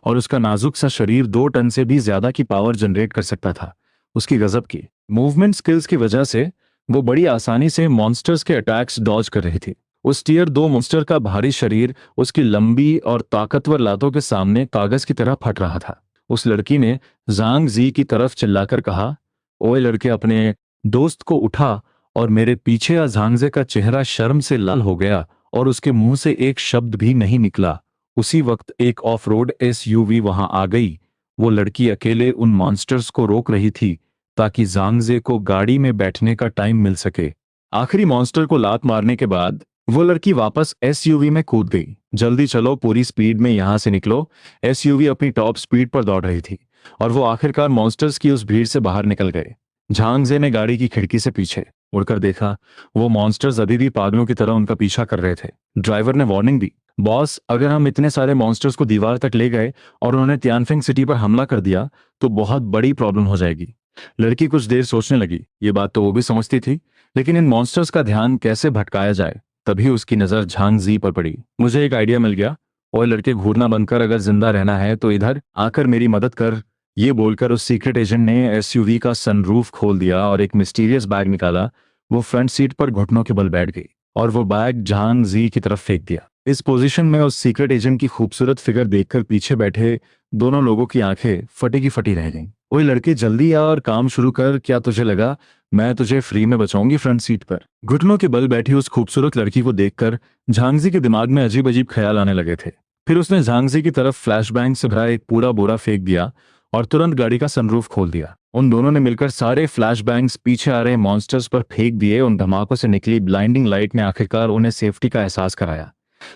A: और उसका नाजुक सा शरीर 2 टन से भी ज्यादा की पावर जनरेट कर सकता था। उसकी गजब की मूवमेंट स्किल्स की वजह से वो बड़ी आसानी से मॉन्स्टर्स के अटैक्स डॉज कर रही थी। उस टियर 2 मॉन्स्टर का भारी शरीर उसकी लंबी और ताकतवर लातों के सामने कागज की तरह फट रहा था। उस लड़की ने झांग जी की तरफ चिल्लाकर कहा, ओए लड़के, अपने दोस्त को उठा और मेरे पीछे आ। झांगजे का चेहरा शर्म से लाल हो गया और उसके मुंह से एक शब्द भी नहीं निकला। उसी वक्त एक ऑफ रोड एसयूवी वहां आ गई। वो लड़की अकेले उन मॉन्स्टर्स को रोक रही थी ताकि झांगजे को गाड़ी में बैठने का टाइम मिल सके। आखिरी मॉन्स्टर को लात मारने के बाद वो लड़की वापस एसयूवी में कूद गई। जल्दी चलो, पूरी स्पीड में यहां से निकलो। एसयूवी अपनी टॉप स्पीड पर दौड़ रही थी और वो आखिरकार मॉन्स्टर्स की उस भीड़ से बाहर निकल गए। झांगजे ने गाड़ी की खिड़की से पीछे मुड़कर देखा। वो मॉन्स्टर्स अभी भी पागलों की तरह उनका पीछा कर रहे थे। ड्राइवर ने वार्निंग दी, बॉस, अगर हम इतने सारे मॉन्स्टर्स को दीवार तक ले गए और उन्होंने तियानफिंग सिटी पर हमला कर दिया तो बहुत बड़ी प्रॉब्लम हो जाएगी। लड़की कुछ देर सोचने लगी। ये बात तो वो भी समझती थी, लेकिन इन मॉन्स्टर्स का ध्यान कैसे भटकाया जाए। तभी उसकी नजर झांगजी पर पड़ी। मुझे एक आइडिया मिल गया। और लड़के, घूरना बंद कर, अगर जिंदा रहना है तो इधर आकर मेरी मदद कर। ये बोलकर उस सीक्रेट एजेंट ने एसयूवी का सनरूफ खोल दिया और एक मिस्टीरियस बैग निकाला। वो फ्रंट सीट पर घुटनों के बल बैठ गई और वो बैग झांगजी की तरफ फेंक दिया। इस पोजीशन में उस सीक्रेट एजेंट की खूबसूरत फिगर देखकर पीछे बैठे दोनों लोगों की आंखें फटी की फटी रह गईं। ओए लड़के, जल्दी आ और काम शुरू कर। क्या तुझे लगा मैं तुझे फ्री में बचाऊंगी फ्रंट सीट पर? घुटनों के बल बैठी उस खूबसूरत लड़की को देखकर झांगजी के दिमाग में अजीब अजीब ख्याल आने लगे थे। फिर उसने झांगजी की तरफ फ्लैशबैंग से भरा एक पूरा बोरा फेंक दिया और तुरंत गाड़ी का सनरूफ खोल दिया। उन दोनों ने मिलकर सारे फ्लैशबैंग्स पीछे आ रहे मॉन्स्टर्स पर फेंक दिए। उन धमाकों से निकली ब्लाइंडिंग लाइट ने आखिरकार उन्हें सेफ्टी का एहसास कराया।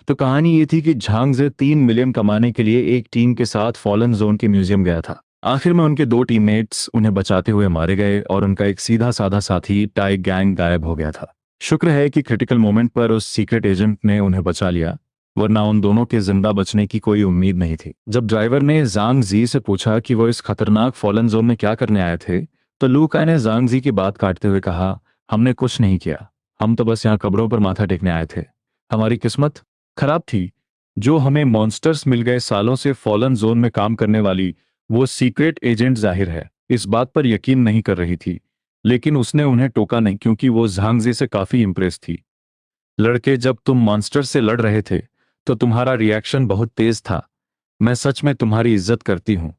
A: तो कहानी ये थी कि झांगजे 3 मिलियन कमाने के लिए एक टीम के साथ फॉलन जोन के म्यूजियम गया था। आखिर में उनके 2 टीममेट्स उन्हें बचाते हुए मारे गए और उनका एक सीधा साधा साथी टाई गैंग गायब हो गया था। शुक्र है कि क्रिटिकल मोमेंट पर उस सीक्रेट एजेंट ने उन्हें बचा लिया, वरना उन दोनों के जिंदा बचने की कोई उम्मीद नहीं थी। जब ड्राइवर ने झांग जी से पूछा कि वो इस खतरनाक फॉलन जोन में क्या करने आए थे, तो लू काय ने झांग जी की बात काटते हुए कहा, हमने कुछ नहीं किया, हम तो बस यहाँ कब्रों पर माथा टेकने आए थे। हमारी किस्मत खराब थी, जो हमें मॉन्स्टर्स मिल गए। सालों से फॉलन जोन में काम करने वाली वो सीक्रेट एजेंट जाहिर है इस बात पर यकीन नहीं कर रही थी, लेकिन उसने उन्हें टोका नहीं क्योंकि वो झांगजी से काफी इंप्रेस थी। लड़के, जब तुम मॉन्स्टर से लड़ रहे थे तो तुम्हारा रिएक्शन बहुत तेज था। मैं सच में तुम्हारी इज्जत करती हूँ,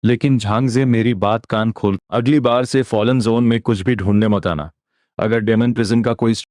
A: लेकिन झांगजे, मेरी बात कान खोल। अगली बार से फॉलन जोन में कुछ भी ढूंढने मत आना। अगर डेमन प्रिजन का कोई